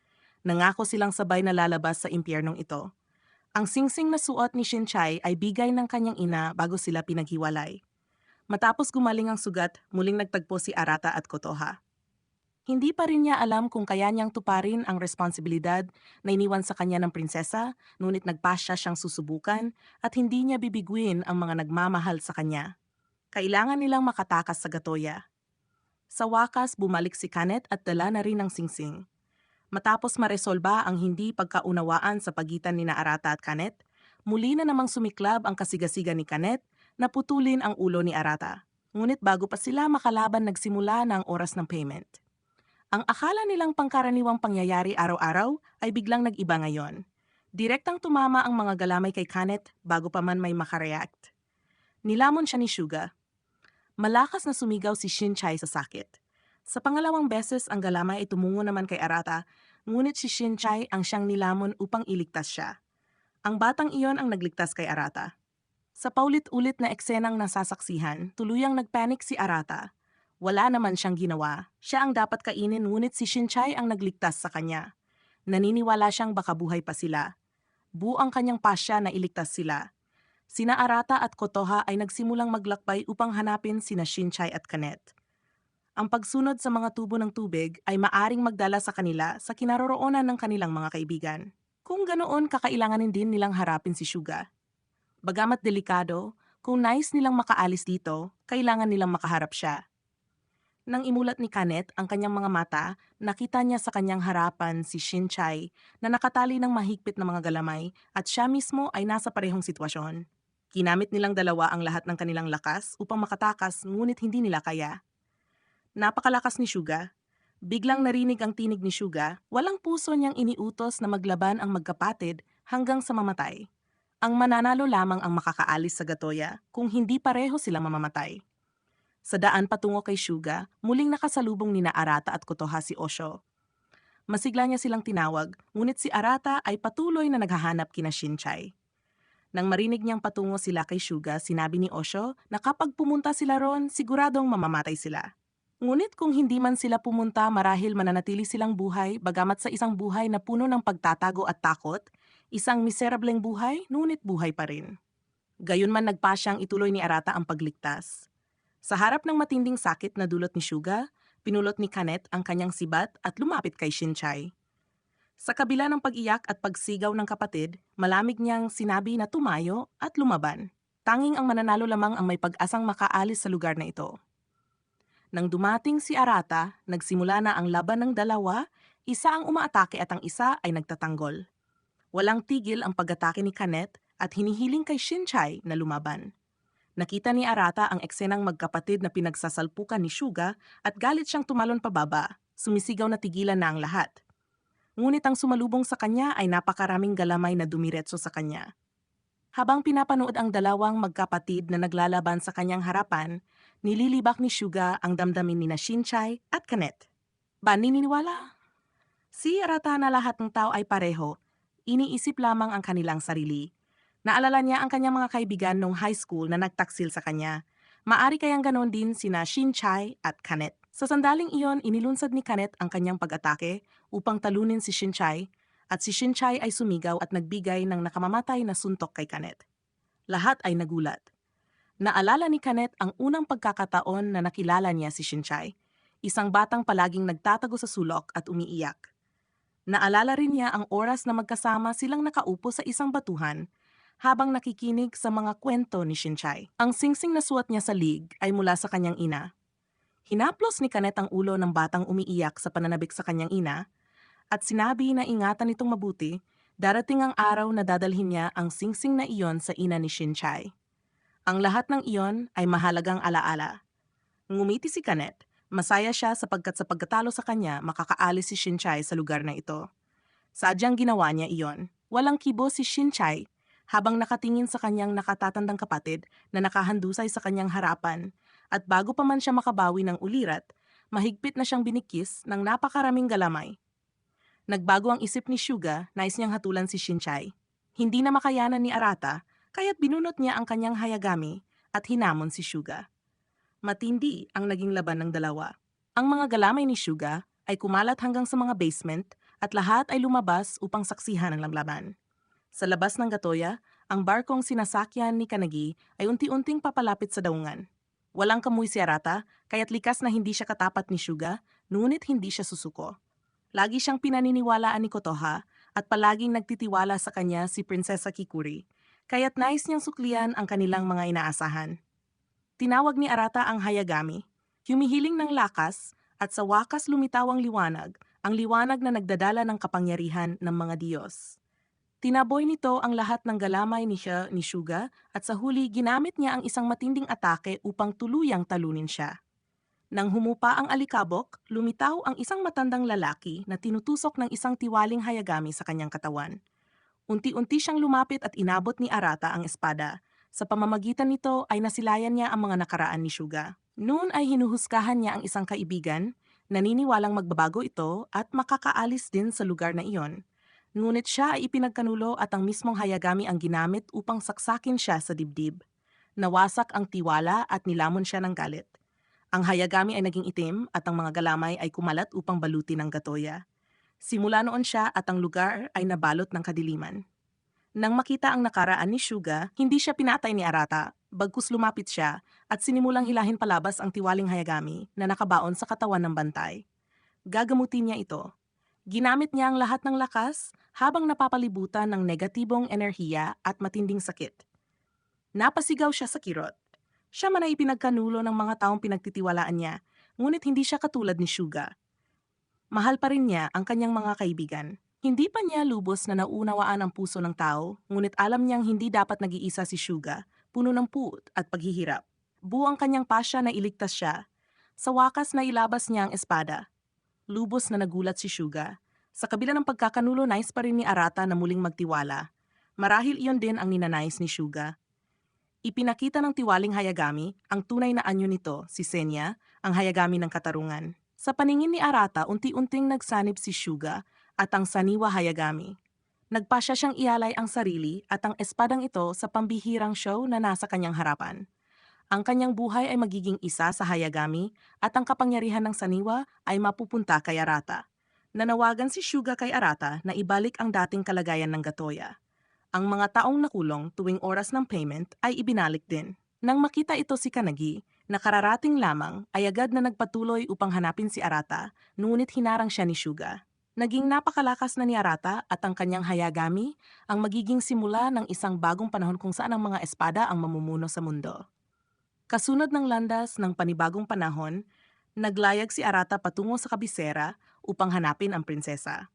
Nangako silang sabay na lalabas sa impyernong ito. Ang singsing na suot ni Shinchai ay bigay ng kanyang ina bago sila pinaghiwalay. Matapos gumaling ang sugat, muling nagtagpo si Arata at Kotoha. Hindi pa rin niya alam kung kaya niyang tuparin ang responsibilidad na iniwan sa kanya ng prinsesa, ngunit nagpasya siyang susubukan at hindi niya bibiguin ang mga nagmamahal sa kanya. Kailangan nilang makatakas sa Gatoya. Sa wakas, bumalik si Kanet at dala na rin ang singsing. Matapos maresolba ang hindi pagkaunawaan sa pagitan ni Arata at Kanet, muli na namang sumiklab ang kasigasigan ni Kanet na putulin ang ulo ni Arata. Ngunit bago pa sila makalaban, nagsimula na ang oras ng payment. Ang akala nilang pangkaraniwang pangyayari araw-araw ay biglang nag-iba ngayon. Direktang tumama ang mga galamay kay Kanet bago pa man may makareact. Nilamon siya ni Suga. Malakas na sumigaw si Shinchai sa sakit. Sa pangalawang beses ang galamay ay tumungo naman kay Arata, ngunit si Shinchai ang siyang nilamon upang iligtas siya. Ang batang iyon ang nagligtas kay Arata. Sa paulit-ulit na eksenang nasasaksihan, tuluyang nagpanik si Arata. Wala naman siyang ginawa. Siya ang dapat kainin, ngunit si Shinchai ang nagligtas sa kanya. Naniniwala siyang baka buhay pa sila. Buo ang kanyang pasya na iligtas sila. Sina Arata at Kotoha ay nagsimulang maglakbay upang hanapin sina Shinchai at Kanet. Ang pagsunod sa mga tubo ng tubig ay maaring magdala sa kanila sa kinaroroonan ng kanilang mga kaibigan. Kung ganoon, kakailanganin din nilang harapin si Suga. Bagamat delikado, kung nais nilang makaalis dito, kailangan nilang makaharap siya. Nang imulat ni Kanet ang kanyang mga mata, nakita niya sa kanyang harapan si Shinchai na nakatali ng mahigpit na mga galamay at siya mismo ay nasa parehong sitwasyon. Ginamit nilang dalawa ang lahat ng kanilang lakas upang makatakas, ngunit hindi nila kaya. Napakalakas ni Suga. Biglang narinig ang tinig ni Suga, walang puso niyang iniutos na maglaban ang magkapatid hanggang sa mamatay. Ang mananalo lamang ang makakaalis sa Gatoya kung hindi pareho silang mamamatay. Sa daan patungo kay Suga, muling nakasalubong ni Arata at Kotoha si Osho. Masigla niya silang tinawag, ngunit si Arata ay patuloy na naghahanap kina Shinchai. Nang marinig niyang patungo sila kay Suga, sinabi ni Osho na kapag pumunta sila ron, siguradong mamamatay sila. Ngunit kung hindi man sila pumunta, marahil mananatili silang buhay, bagamat sa isang buhay na puno ng pagtatago at takot, isang miserableng buhay, ngunit buhay pa rin. Gayunman nagpasyang ituloy ni Arata ang pagligtas. Sa harap ng matinding sakit na dulot ni Suga, pinulot ni Kanet ang kanyang sibat at lumapit kay Shinchai. Sa kabila ng pag-iyak at pagsigaw ng kapatid, malamig niyang sinabi na tumayo at lumaban. Tanging ang mananalo lamang ang may pag-asang makaalis sa lugar na ito. Nang dumating si Arata, nagsimula na ang laban ng dalawa, isa ang umaatake at ang isa ay nagtatanggol. Walang tigil ang pag-atake ni Kanet at hinihiling kay Shinchai na lumaban. Nakita ni Arata ang eksenang magkapatid na pinagsasalpukan ni Suga at galit siyang tumalon pababa, sumisigaw na tigilan na ang lahat. Ngunit ang sumalubong sa kanya ay napakaraming galamay na dumiretso sa kanya. Habang pinapanood ang dalawang magkapatid na naglalaban sa kanyang harapan, nililibak ni Suga ang damdamin ni Shinchai at Kanet. Ba nininiwala? Si Arata na lahat ng tao ay pareho, iniisip lamang ang kanilang sarili. Naalala niya ang kanyang mga kaibigan nung high school na nagtaksil sa kanya. Maari kayang ganon din sina Shinchai at Kanet. Sa sandaling iyon, inilunsad ni Kanet ang kanyang pag-atake upang talunin si Shinchai at si Shinchai ay sumigaw at nagbigay ng nakamamatay na suntok kay Kanet. Lahat ay nagulat. Naalala ni Kanet ang unang pagkakataon na nakilala niya si Shinchai, isang batang palaging nagtatago sa sulok at umiiyak. Naalala rin niya ang oras na magkasama silang nakaupo sa isang batuhan habang nakikinig sa mga kwento ni Shinchay. Ang singsing na suot niya sa lig ay mula sa kanyang ina. Hinaplos ni Kanet ang ulo ng batang umiiyak sa pananabik sa kanyang ina at sinabi na ingatan itong mabuti, darating ang araw na dadalhin niya ang singsing na iyon sa ina ni Shinchay. Ang lahat ng iyon ay mahalagang alaala. Ngumiti si Kanet, masaya siya sapagkat sa pagkatalo sa kanya makakaalis si Shinchay sa lugar na ito. Sadyang ginawa niya iyon. Walang kibo si Shinchay habang nakatingin sa kanyang nakatatandang kapatid na nakahandusay sa kanyang harapan at bago pa man siya makabawi ng ulirat, mahigpit na siyang binikis ng napakaraming galamay. Nagbago ang isip ni Suga, nais niyang hatulan si Shinchay. Hindi na makayanan ni Arata, kaya't binunot niya ang kanyang hayagami at hinamon si Suga. Matindi ang naging laban ng dalawa. Ang mga galamay ni Suga ay kumalat hanggang sa mga basement at lahat ay lumabas upang saksihan ang laban. Sa labas ng Gatoya, ang barkong sinasakyan ni Kanagi ay unti-unting papalapit sa daungan. Walang kamuy si Arata, kaya't likas na hindi siya katapat ni Suga, ngunit hindi siya susuko. Lagi siyang pinaniniwalaan ni Kotoha at palaging nagtitiwala sa kanya si Prinsesa Kikuri, kaya't nais niyang suklian ang kanilang mga inaasahan. Tinawag ni Arata ang Hayagami, humihiling ng lakas at sa wakas lumitaw ang liwanag na nagdadala ng kapangyarihan ng mga Diyos. Tinaboy nito ang lahat ng galamay ni Suga at sa huli ginamit niya ang isang matinding atake upang tuluyang talunin siya. Nang humupa ang alikabok, lumitaw ang isang matandang lalaki na tinutusok ng isang tiwaling hayagami sa kanyang katawan. Unti-unti siyang lumapit at inabot ni Arata ang espada. Sa pamamagitan nito ay nasilayan niya ang mga nakaraan ni Suga. Noon ay hinuhusgahan niya ang isang kaibigan, naniniwalang magbabago ito at makakaalis din sa lugar na iyon. Ngunit siya ay ipinagkanulo at ang mismong hayagami ang ginamit upang saksakin siya sa dibdib. Nawasak ang tiwala at nilamon siya ng galit. Ang hayagami ay naging itim at ang mga galamay ay kumalat upang balutin ng Gatoya. Simula noon siya at ang lugar ay nabalot ng kadiliman. Nang makita ang nakaraan ni Suga, hindi siya pinatay ni Arata, bagkus lumapit siya at sinimulang hilahin palabas ang tiwaling hayagami na nakabaon sa katawan ng bantay. Gagamutin niya ito. Ginamit niya ang lahat ng lakas habang napapalibutan ng negatibong enerhiya at matinding sakit. Napasigaw siya sa kirot. Siya man ay ipinagkanulo ng mga taong pinagtitiwalaan niya, ngunit hindi siya katulad ni Suga. Mahal pa rin niya ang kanyang mga kaibigan. Hindi pa niya lubos na naunawaan ang puso ng tao, ngunit alam niyang hindi dapat nag-iisa si Suga, puno ng puot at paghihirap. Buwang kanyang pasya na iligtas siya. Sa wakas na ilabas niya ang espada. Lubos na nagulat si Suga. Sa kabila ng pagkakanulo, nais pa rin ni Arata na muling magtiwala. Marahil iyon din ang ninanais ni Suga. Ipinakita ng tiwaling hayagami ang tunay na anyo nito, si Senya, ang hayagami ng katarungan. Sa paningin ni Arata, unti-unting nagsanib si Suga at ang saniwa hayagami. Nagpasya siyang ialay ang sarili at ang espadang ito sa pambihirang show na nasa kanyang harapan. Ang kanyang buhay ay magiging isa sa hayagami at ang kapangyarihan ng saniwa ay mapupunta kay Arata. Nanawagan si Suga kay Arata na ibalik ang dating kalagayan ng Gatoya. Ang mga taong nakulong tuwing oras ng payment ay ibinalik din. Nang makita ito si Kanagi, na kararating lamang ay agad na nagpatuloy upang hanapin si Arata, ngunit hinarang siya ni Suga. Naging napakalakas na ni Arata at ang kanyang hayagami ang magiging simula ng isang bagong panahon kung saan ang mga espada ang mamumuno sa mundo. Kasunod ng landas ng panibagong panahon, naglayag si Arata patungo sa kabisera upang hanapin ang prinsesa.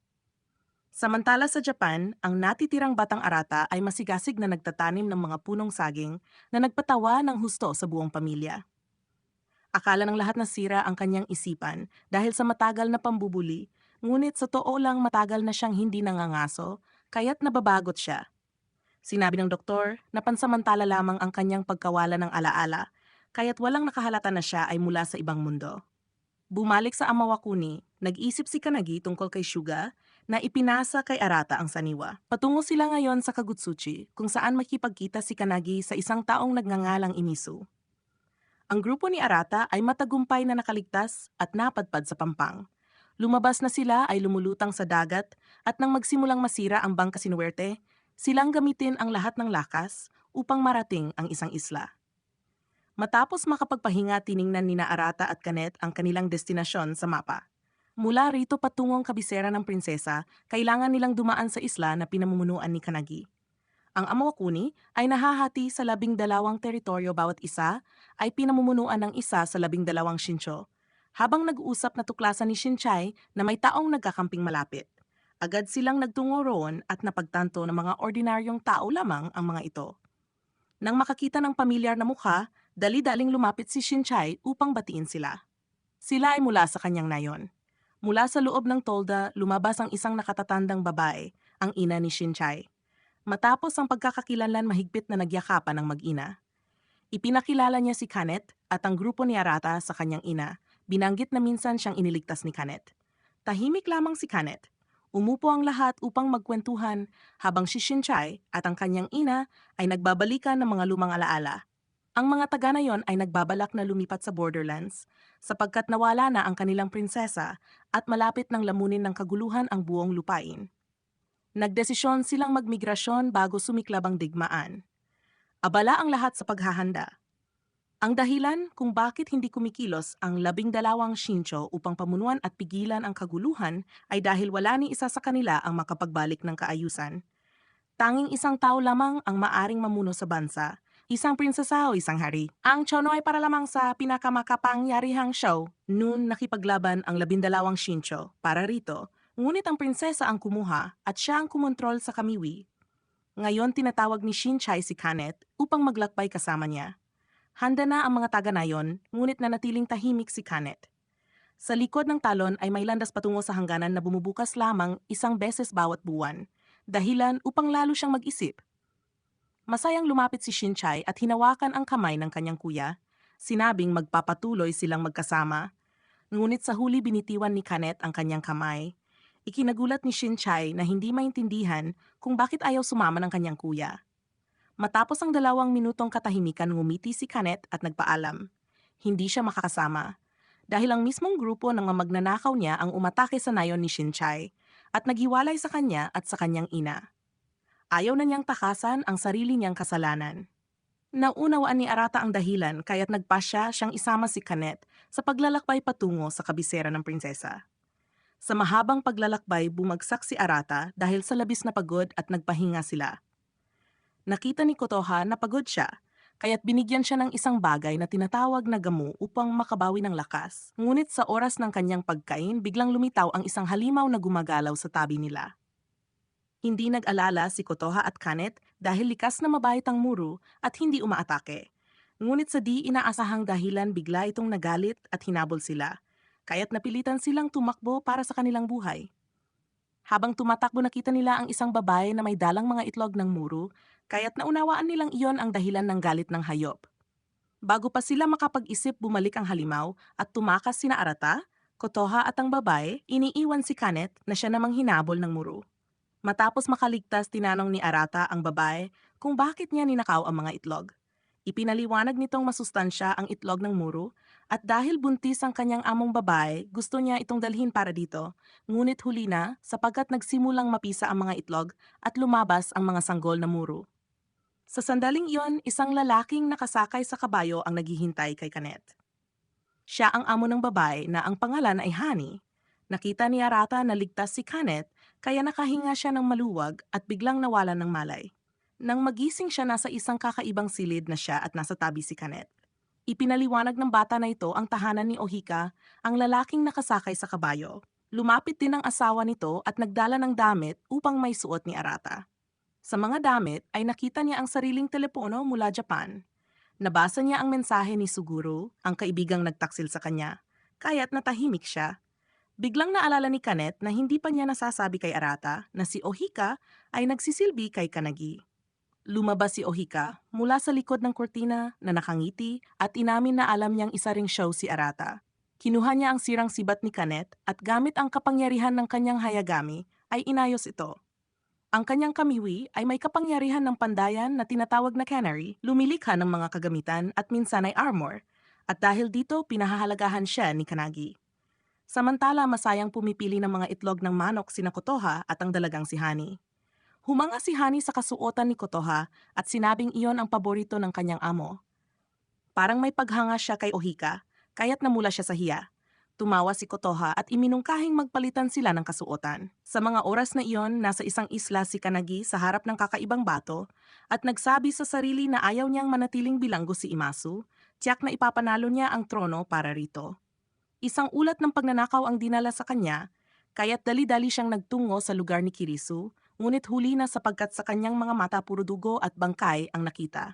Samantala sa Japan, ang natitirang batang Arata ay masigasig na nagtatanim ng mga punong saging na nagpatawa ng husto sa buong pamilya. Akala ng lahat na sira ang kanyang isipan dahil sa matagal na pambubuli, ngunit sa totoo lang matagal na siyang hindi nangangaso, kaya't nababagot siya. Sinabi ng doktor na pansamantala lamang ang kanyang pagkawala ng alaala, kaya't walang nakahalata na siya ay mula sa ibang mundo. Bumalik sa Amawakuni, nag-isip si Kanagi tungkol kay Suga na ipinasa kay Arata ang saniwa. Patungo sila ngayon sa Kagutsuchi kung saan makipagkita si Kanagi sa isang taong nagngangalang Imisu. Ang grupo ni Arata ay matagumpay na nakaligtas at napadpad sa Pampang. Lumabas na sila ay lumulutang sa dagat at nang magsimulang masira ang Bangka Sinuwerte, silang gamitin ang lahat ng lakas upang marating ang isang isla. Matapos makapagpahinga, tiningnan nina Arata at Kanet ang kanilang destinasyon sa mapa. Mula rito patungong kabisera ng prinsesa, kailangan nilang dumaan sa isla na pinamumunuan ni Kanagi. Ang Amawakuni ay nahahati sa 12 teritoryo, bawat isa ay pinamumunuan ng isa sa 12 Shincho. Habang nag-uusap na tuklasan ni Shinchay na may taong nagkakamping malapit. Agad silang nagtungo roon at napagtanto ng mga ordinaryong tao lamang ang mga ito. Nang makakita ng pamilyar na mukha, dali-daling lumapit si Shinchay upang batiin sila. Sila ay mula sa kanyang nayon. Mula sa loob ng tolda, lumabas ang isang nakatatandang babae, ang ina ni Shinchay. Matapos ang pagkakakilanlan, mahigpit na nagyakapan ng mag-ina. Ipinakilala niya si Kanet at ang grupo ni Arata sa kanyang ina. Binanggit na minsan siyang iniligtas ni Kanet. Tahimik lamang si Kanet. Umupo ang lahat upang magkwentuhan habang si Shinchay at ang kanyang ina ay nagbabalikan ng mga lumang alaala. Ang mga taga na yon ay nagbabalak na lumipat sa Borderlands sapagkat nawala na ang kanilang prinsesa at malapit ng lamunin ng kaguluhan ang buong lupain. Nagdesisyon silang magmigrasyon bago sumiklab ang digmaan. Abala ang lahat sa paghahanda. Ang dahilan kung bakit hindi kumikilos ang 12 Shincho upang pamunuan at pigilan ang kaguluhan ay dahil wala ni isa sa kanila ang makapagbalik ng kaayusan. Tanging isang tao lamang ang maaring mamuno sa bansa, isang prinsesa o isang hari. Ang Chono ay para lamang sa pinakamakapangyarihang show noon nakipaglaban ang 12 Shincho para rito, ngunit ang prinsesa ang kumuha at siya ang kumontrol sa kamiwi. Ngayon tinatawag ni Shinchay si Kanet upang maglakbay kasama niya. Handa na ang mga taga na yon, ngunit nanatiling tahimik si Kanet. Sa likod ng talon ay may landas patungo sa hangganan na bumubukas lamang isang beses bawat buwan, dahilan upang lalo siyang mag-isip. Masayang lumapit si Shinchay at hinawakan ang kamay ng kanyang kuya, sinabing magpapatuloy silang magkasama. Ngunit sa huli binitiwan ni Kanet ang kanyang kamay. Ikinagulat ni Shinchay na hindi maintindihan kung bakit ayaw sumama ng kanyang kuya. Matapos ang 2 minutong katahimikan, ngumiti si Kanet at nagpaalam. Hindi siya makakasama. Dahil ang mismong grupo ng mga magnanakaw niya ang umatake sa nayon ni Shinchay at naghiwalay sa kanya at sa kanyang ina. Ayaw na niyang takasan ang sarili niyang kasalanan. Naunawaan ni Arata ang dahilan kaya't nagpasya siyang isama si Kanet sa paglalakbay patungo sa kabisera ng prinsesa. Sa mahabang paglalakbay, bumagsak si Arata dahil sa labis na pagod at nagpahinga sila. Nakita ni Kotoha na pagod siya, kaya't binigyan siya ng isang bagay na tinatawag na gamo upang makabawi ng lakas. Ngunit sa oras ng kanyang pagkain, biglang lumitaw ang isang halimaw na gumagalaw sa tabi nila. Hindi nag-alala si Kotoha at Kanet dahil likas na mabait ang Muru at hindi umaatake. Ngunit sa di inaasahang dahilan, bigla itong nagalit at hinabol sila, kaya't napilitan silang tumakbo para sa kanilang buhay. Habang tumatakbo, nakita nila ang isang babae na may dalang mga itlog ng Muru, kaya't naunawaan nilang iyon ang dahilan ng galit ng hayop. Bago pa sila makapag-isip, bumalik ang halimaw at tumakas sina Arata, Kotoha at ang babae, iniiwan si Kanet na siya namang hinabol ng Muru. Matapos makaligtas, tinanong ni Arata ang babae kung bakit niya ninakaw ang mga itlog. Ipinaliwanag nitong masustansya ang itlog ng Muru at dahil buntis ang kanyang among babae, gusto niya itong dalhin para dito, ngunit huli na sapagkat nagsimulang mapisa ang mga itlog at lumabas ang mga sanggol na Muru. Sa sandaling iyon, isang lalaking nakasakay sa kabayo ang naghihintay kay Kanet. Siya ang amo ng babae na ang pangalan ay Hani. Nakita ni Arata na ligtas si Kanet, kaya nakahinga siya ng maluwag at biglang nawalan ng malay. Nang magising siya, nasa isang kakaibang silid na siya at nasa tabi si Kanet. Ipinaliwanag ng bata na ito ang tahanan ni Ohika, ang lalaking nakasakay sa kabayo. Lumapit din ang asawa nito at nagdala ng damit upang may suot ni Arata. Sa mga damit ay nakita niya ang sariling telepono mula Japan. Nabasa niya ang mensahe ni Suguro, ang kaibigang nagtaksil sa kanya, kaya't natahimik siya. Biglang naalala ni Kanet na hindi pa niya nasasabi kay Arata na si Ohika ay nagsisilbi kay Kanagi. Lumabas si Ohika mula sa likod ng kurtina na nakangiti at inamin na alam niyang isa ring show si Arata. Kinuha niya ang sirang sibat ni Kanet at gamit ang kapangyarihan ng kanyang hayagami ay inayos ito. Ang kanyang kamiwi ay may kapangyarihan ng pandayan na tinatawag na canary, lumilikha ng mga kagamitan at minsan ay armor, at dahil dito pinahahalagahan siya ni Kanagi. Samantala, masayang pumipili ng mga itlog ng manok sina Kotoha at ang dalagang si Hani. Humanga si Hani sa kasuotan ni Kotoha at sinabing iyon ang paborito ng kanyang amo. Parang may paghanga siya kay Ohika, kaya't namula siya sa hiya. Tumawa si Kotoha at iminungkahing magpalitan sila ng kasuotan. Sa mga oras na iyon, nasa isang isla si Kanagi sa harap ng kakaibang bato at nagsabi sa sarili na ayaw niyang manatiling bilanggo si Imasu, tiyak na ipapanalo niya ang trono para rito. Isang ulat ng pagnanakaw ang dinala sa kanya, kaya't dali-dali siyang nagtungo sa lugar ni Kirisu, ngunit huli na sapagkat sa kanyang mga mata puro dugo at bangkay ang nakita.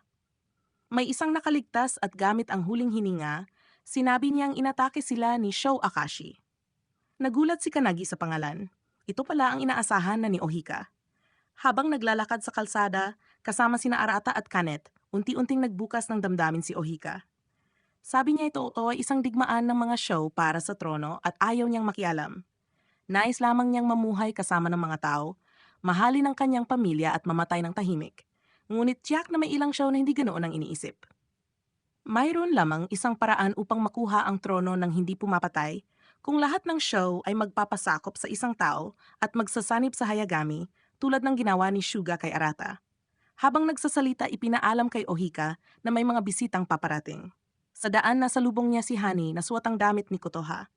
May isang nakaligtas at gamit ang huling hininga, sinabi niyang inatake sila ni Shou Akashi. Nagulat si Kanagi sa pangalan. Ito pala ang inaasahan na ni Ohika. Habang naglalakad sa kalsada, kasama sina Arata at Kanet, unti-unting nagbukas ng damdamin si Ohika. Sabi niya ito ay isang digmaan ng mga show para sa trono at ayaw niyang makialam. Nais lamang niyang mamuhay kasama ng mga tao, mahalin ang kanyang pamilya at mamatay ng tahimik. Ngunit tiyak na may ilang show na hindi ganoon ang iniisip. Mayroon lamang isang paraan upang makuha ang trono ng hindi pumapatay kung lahat ng show ay magpapasakop sa isang tao at magsasanib sa Hayagami tulad ng ginawa ni Suga kay Arata. Habang nagsasalita, ipinaalam kay Ohika na may mga bisitang paparating. Sa daan, nasa lubong niya si Hani na suot ang damit ni Kotoha.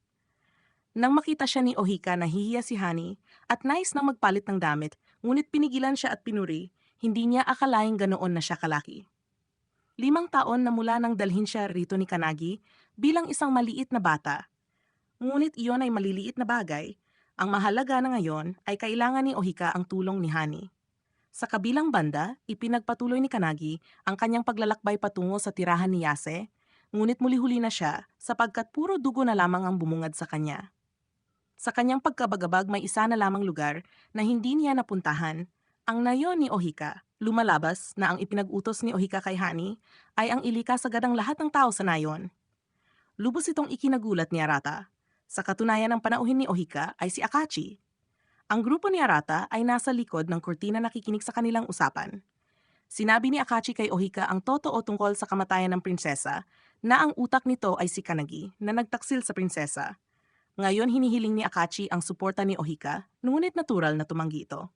Nang makita siya ni Ohika, nahihiya si Hani at nais na magpalit ng damit, ngunit pinigilan siya at pinuri, hindi niya akalaing ganoon na siya kalaki. 5 taon na mula nang dalhin siya rito ni Kanagi bilang isang maliit na bata. Ngunit iyon ay maliliit na bagay. Ang mahalaga na ngayon ay kailangan ni Ohika ang tulong ni Hani. Sa kabilang banda, ipinagpatuloy ni Kanagi ang kanyang paglalakbay patungo sa tirahan ni Yase, ngunit muli-huli na siya sapagkat puro dugo na lamang ang bumungad sa kanya. Sa kanyang pagkabagabag may isa na lamang lugar na hindi niya napuntahan, ang nayon ni Ohika. Lumalabas na ang ipinag-utos ni Ohika kay Hani ay ang ilikas agad ang lahat ng tao sa nayon. Lubos itong ikinagulat ni Arata. Sa katunayan ng panauhin ni Ohika ay si Akachi. Ang grupo ni Arata ay nasa likod ng kurtina nakikinig sa kanilang usapan. Sinabi ni Akachi kay Ohika ang totoo tungkol sa kamatayan ng prinsesa na ang utak nito ay si Kanagi na nagtaksil sa prinsesa. Ngayon hinihiling ni Akachi ang suporta ni Ohika, ngunit natural na tumanggi ito.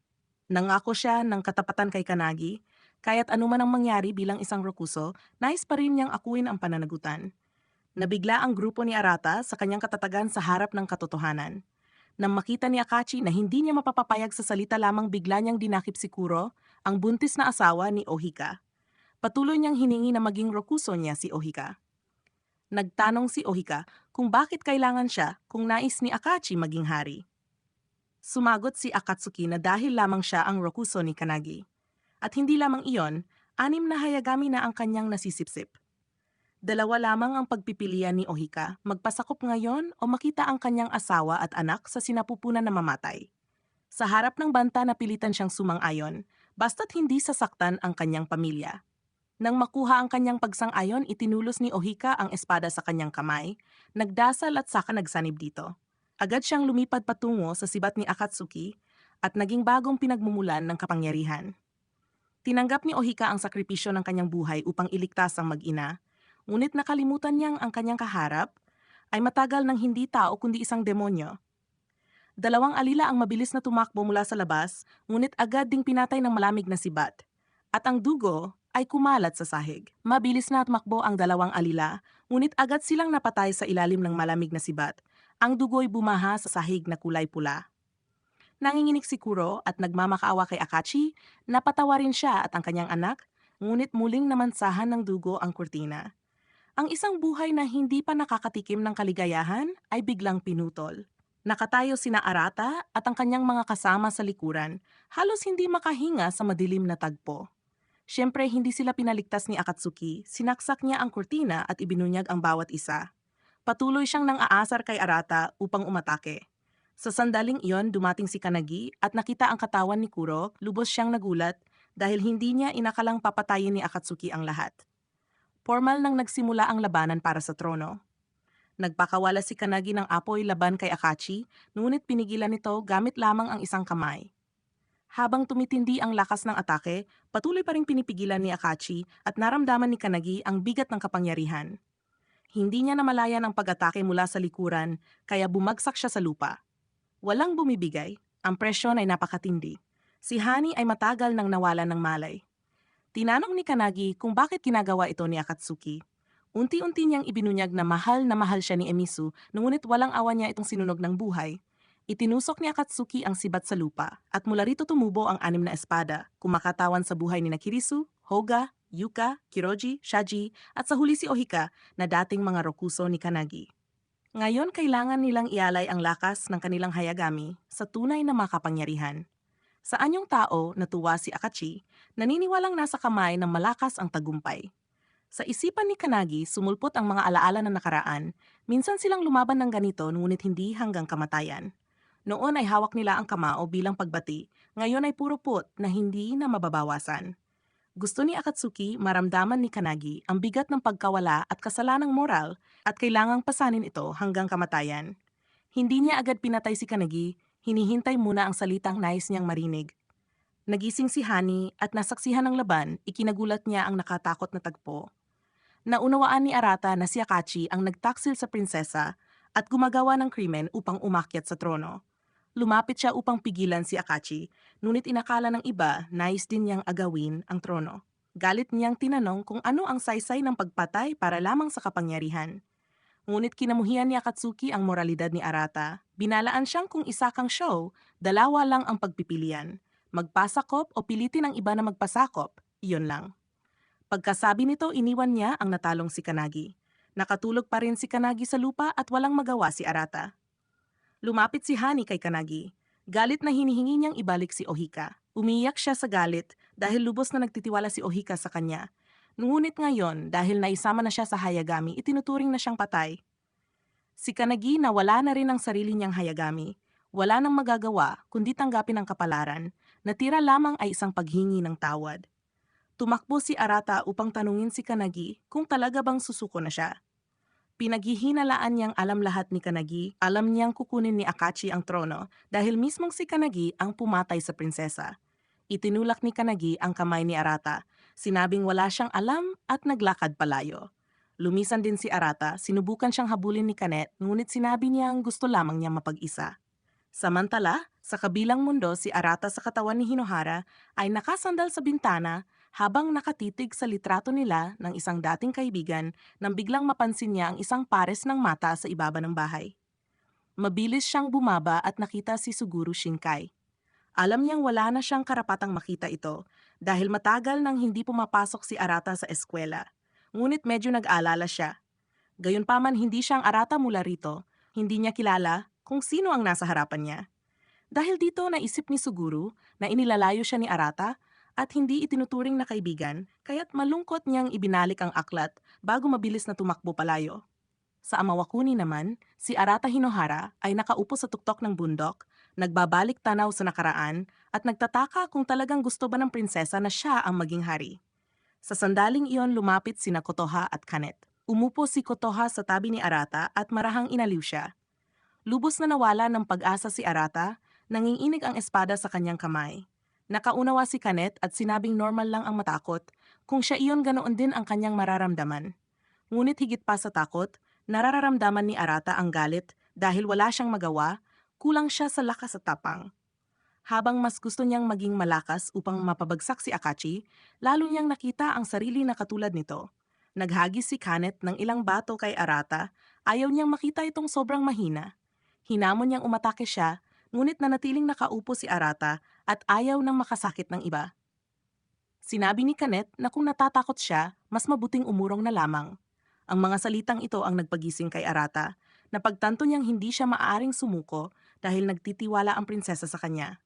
Nangako siya ng katapatan kay Kanagi, kaya't anuman ang mangyari bilang isang Rokuso, nais pa rin niyang akuin ang pananagutan. Nabigla ang grupo ni Arata sa kanyang katatagan sa harap ng katotohanan. Nang makita ni Akachi na hindi niya mapapapayag sa salita lamang bigla niyang dinakip si Kuro, ang buntis na asawa ni Ohika. Patuloy niyang hiningi na maging Rokuso niya si Ohika. Nagtanong si Ohika kung bakit kailangan siya kung nais ni Akachi maging hari. Sumagot si Akatsuki na dahil lamang siya ang Rokuso ni Kanagi. At hindi lamang iyon, 6 na Hayagami na ang kanyang nasisipsip. 2 lamang ang pagpipilian ni Ohika, magpasakop ngayon o makita ang kanyang asawa at anak sa sinapupunan na mamatay. Sa harap ng banta napilitan siyang sumang-ayon, basta't hindi sasaktan ang kanyang pamilya. Nang makuha ang kanyang pagsang-ayon, itinulos ni Ohika ang espada sa kanyang kamay, nagdasal at saka nagsanib dito. Agad siyang lumipad patungo sa sibat ni Akatsuki at naging bagong pinagmumulan ng kapangyarihan. Tinanggap ni Ohika ang sakripisyo ng kanyang buhay upang iligtas ang mag-ina, ngunit nakalimutan niyang ang kanyang kaharap ay matagal ng hindi tao kundi isang demonyo. 2 alila ang mabilis na tumakbo mula sa labas, ngunit agad ding pinatay ng malamig na sibat. At ang dugo ay kumalat sa sahig. Mabilis na tumakbo ang 2 alila, ngunit agad silang napatay sa ilalim ng malamig na sibat. Ang dugo'y bumaha sa sahig na kulay pula. Nanginginig si Kuro at nagmamakaawa kay Akachi, napatawarin siya at ang kanyang anak, ngunit muling namansahan ng dugo ang kurtina. Ang isang buhay na hindi pa nakakatikim ng kaligayahan ay biglang pinutol. Nakatayo sina Arata at ang kanyang mga kasama sa likuran, halos hindi makahinga sa madilim na tagpo. Siyempre hindi sila pinaligtas ni Akatsuki, sinaksak niya ang kurtina at ibinunyag ang bawat isa. Patuloy siyang nang-aasar kay Arata upang umatake. Sa sandaling iyon, dumating si Kanagi at nakita ang katawan ni Kuro, lubos siyang nagulat dahil hindi niya inakalang papatayin ni Akatsuki ang lahat. Formal nang nagsimula ang labanan para sa trono. Nagpakawala si Kanagi ng apoy laban kay Akachi, ngunit pinigilan nito gamit lamang ang isang kamay. Habang tumitindi ang lakas ng atake, patuloy pa ring pinipigilan ni Akachi at naramdaman ni Kanagi ang bigat ng kapangyarihan. Hindi niya namalayan ang pag-atake mula sa likuran, kaya bumagsak siya sa lupa. Walang bumibigay, ang presyon ay napakatindi. Si Hani ay matagal nang nawalan ng malay. Tinanong ni Kanagi kung bakit ginagawa ito ni Akatsuki. Unti-unti niyang ibinunyag na mahal siya ni Emisu, ngunit walang awa niya itong sinunog ng buhay. Itinusok ni Akatsuki ang sibat sa lupa, at mula rito tumubo ang 6 na espada, kumakatawan sa buhay ni Kirisu, Hoga, Yuka, Kiroji, Shaji, at sa huli si Ohika na dating mga rokuso ni Kanagi. Ngayon kailangan nilang ialay ang lakas ng kanilang Hayagami sa tunay na makapangyarihan. Sa anyong tao, natuwa si Akachi, naniniwalang nasa kamay ng malakas ang tagumpay. Sa isipan ni Kanagi, sumulpot ang mga alaala na nakaraan. Minsan silang lumaban ng ganito ngunit hindi hanggang kamatayan. Noon ay hawak nila ang kamao bilang pagbati, ngayon ay puro put na hindi na mababawasan. Gusto ni Akatsuki maramdaman ni Kanagi ang bigat ng pagkawala at kasalanang moral at kailangang pasanin ito hanggang kamatayan. Hindi niya agad pinatay si Kanagi, hinihintay muna ang salitang nais niyang marinig. Nagising si Hani at nasaksihan ng laban, ikinagulat niya ang nakatakot na tagpo. Naunawaan ni Arata na si Akachi ang nagtaksil sa prinsesa at gumagawa ng krimen upang umakyat sa trono. Lumapit siya upang pigilan si Akachi, ngunit inakala ng iba nais din niyang agawin ang trono. Galit niyang tinanong kung ano ang saysay ng pagpatay para lamang sa kapangyarihan. Ngunit kinamuhian ni Akatsuki ang moralidad ni Arata. Binalaan siyang kung isa kang show, dalawa lang ang pagpipilian. Magpasakop o pilitin ang iba na magpasakop, iyon lang. Pagkasabi nito, iniwan niya ang natalong si Kanagi. Nakatulog pa rin si Kanagi sa lupa at walang magawa si Arata. Lumapit si Hani kay Kanagi. Galit na hinihingi niyang ibalik si Ohika. Umiyak siya sa galit dahil lubos na nagtitiwala si Ohika sa kanya. Ngunit ngayon, dahil naisama na siya sa Hayagami, itinuturing na siyang patay. Si Kanagi nawala na rin ang sarili niyang Hayagami. Wala nang magagawa kundi tanggapin ang kapalaran. Natira lamang ay isang paghingi ng tawad. Tumakbo si Arata upang tanungin si Kanagi kung talaga bang susuko na siya. Pinaghihinalaan niyang alam lahat ni Kanagi, alam niyang kukunin ni Akachi ang trono dahil mismong si Kanagi ang pumatay sa prinsesa. Itinulak ni Kanagi ang kamay ni Arata, sinabing wala siyang alam at naglakad palayo. Lumisan din si Arata, sinubukan siyang habulin ni Kanet ngunit sinabi niya ang gusto lamang niya mapag-isa. Samantala, sa kabilang mundo si Arata sa katawan ni Hinohara ay nakasandal sa bintana habang nakatitig sa litrato nila ng isang dating kaibigan nang biglang mapansin niya ang isang pares ng mata sa ibaba ng bahay. Mabilis siyang bumaba at nakita si Suguru Shinkai. Alam niyang wala na siyang karapatang makita ito dahil matagal nang hindi pumapasok si Arata sa eskwela. Ngunit medyo nag-alala siya. Gayunpaman hindi siyang Arata mula rito, hindi niya kilala kung sino ang nasa harapan niya. Dahil dito naisip ni Suguru na inilalayo siya ni Arata at hindi itinuturing na kaibigan, kaya't malungkot niyang ibinalik ang aklat bago mabilis na tumakbo palayo. Sa Amawakuni naman, si Arata Hinohara ay nakaupo sa tuktok ng bundok, nagbabalik tanaw sa nakaraan at nagtataka kung talagang gusto ba ng prinsesa na siya ang maging hari. Sa sandaling iyon lumapit sina Kotoha at Kanet. Umupo si Kotoha sa tabi ni Arata at marahang inaliw siya. Lubos na nawala ng pag-asa si Arata, nanginginig ang espada sa kanyang kamay. Nakaunawa si Kanet at sinabing normal lang ang matakot kung siya iyon ganoon din ang kanyang mararamdaman. Ngunit higit pa sa takot, nararamdaman ni Arata ang galit dahil wala siyang magawa, kulang siya sa lakas at tapang. Habang mas gusto niyang maging malakas upang mapabagsak si Akachi, lalo niyang nakita ang sarili na katulad nito. Naghagis si Kanet ng ilang bato kay Arata, ayaw niyang makita itong sobrang mahina. Hinamon niyang umatake siya, ngunit nanatiling nakaupo si Arata at ayaw nang makasakit ng iba. Sinabi ni Kanet na kung natatakot siya, mas mabuting umurong na lamang. Ang mga salitang ito ang nagpagising kay Arata, na pagtanto niyang hindi siya maaaring sumuko dahil nagtitiwala ang prinsesa sa kanya.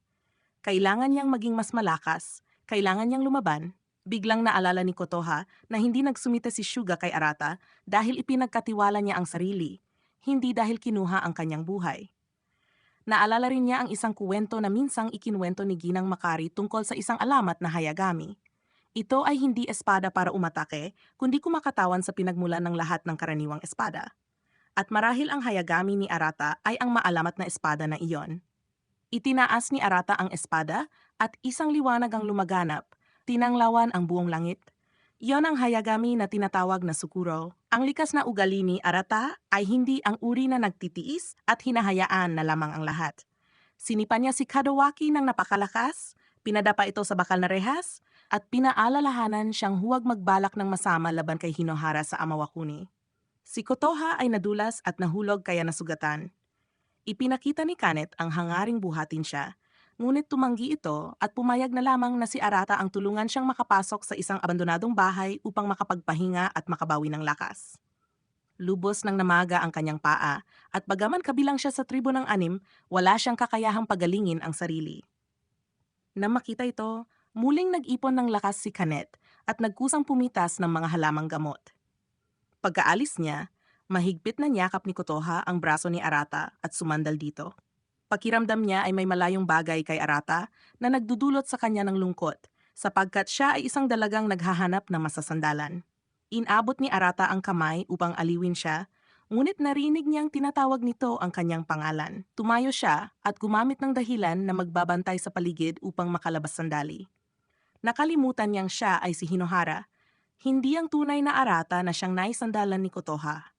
Kailangan niyang maging mas malakas, kailangan niyang lumaban. Biglang naalala ni Kotoha na hindi nagsumite si Suga kay Arata dahil ipinagkatiwala niya ang sarili, hindi dahil kinuha ang kanyang buhay. Naalala rin niya ang isang kuwento na minsang ikinuwento ni Ginang Makari tungkol sa isang alamat na Hayagami. Ito ay hindi espada para umatake, kundi kumakatawan sa pinagmulan ng lahat ng karaniwang espada. At marahil ang Hayagami ni Arata ay ang maalamat na espada na iyon. Itinaas ni Arata ang espada at isang liwanag ang lumaganap, tinanglawan ang buong langit. Iyon ang Hayagami na tinatawag na Sukuro. Ang likas na ugali ni Arata ay hindi ang uri na nagtitiis at hinahayaan na lamang ang lahat. Sinipa niya si Kadowaki ng napakalakas, pinadapa ito sa bakal na rehas, at pinaalalahanan siyang huwag magbalak ng masama laban kay Hinohara sa Amawakuni. Si Kotoha ay nadulas at nahulog kaya nasugatan. Ipinakita ni Kanet ang hangaring buhatin siya, ngunit tumanggi ito at pumayag na lamang na si Arata ang tulungan siyang makapasok sa isang abandonadong bahay upang makapagpahinga at makabawi ng lakas. Lubos ng namaga ang kanyang paa at bagaman kabilang siya sa tribo ng 6, wala siyang kakayahang pagalingin ang sarili. Nang makita ito, muling nag-ipon ng lakas si Kanet at nagkusang pumitas ng mga halamang gamot. Pagkaalis niya, mahigpit na niyakap ni Kotoha ang braso ni Arata at sumandal dito. Pakiramdam niya ay may malayong bagay kay Arata na nagdudulot sa kanya ng lungkot sapagkat siya ay isang dalagang naghahanap ng masasandalan. Inabot ni Arata ang kamay upang aliwin siya, ngunit narinig niyang tinatawag nito ang kanyang pangalan. Tumayo siya at gumamit ng dahilan na magbabantay sa paligid upang makalabas sandali. Nakalimutan niyang siya ay si Hinohara, hindi ang tunay na Arata na siyang naisandalan ni Kotoha.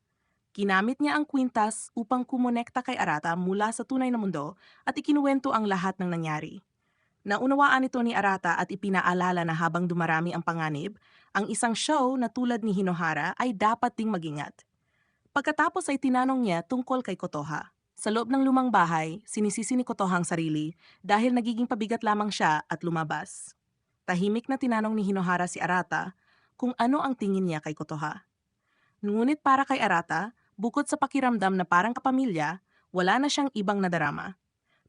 Ginamit niya ang kwintas upang kumonekta kay Arata mula sa tunay na mundo at ikinuwento ang lahat ng nangyari. Naunawaan ito ni Arata at ipinaalala na habang dumarami ang panganib, ang isang show na tulad ni Hinohara ay dapat ding magingat. Pagkatapos ay tinanong niya tungkol kay Kotoha. Sa loob ng lumang bahay, sinisisi ni Kotoha ang sarili dahil nagiging pabigat lamang siya at lumabas. Tahimik na tinanong ni Hinohara si Arata kung ano ang tingin niya kay Kotoha. Ngunit para kay Arata, bukod sa pakiramdam na parang kapamilya, wala na siyang ibang nadarama.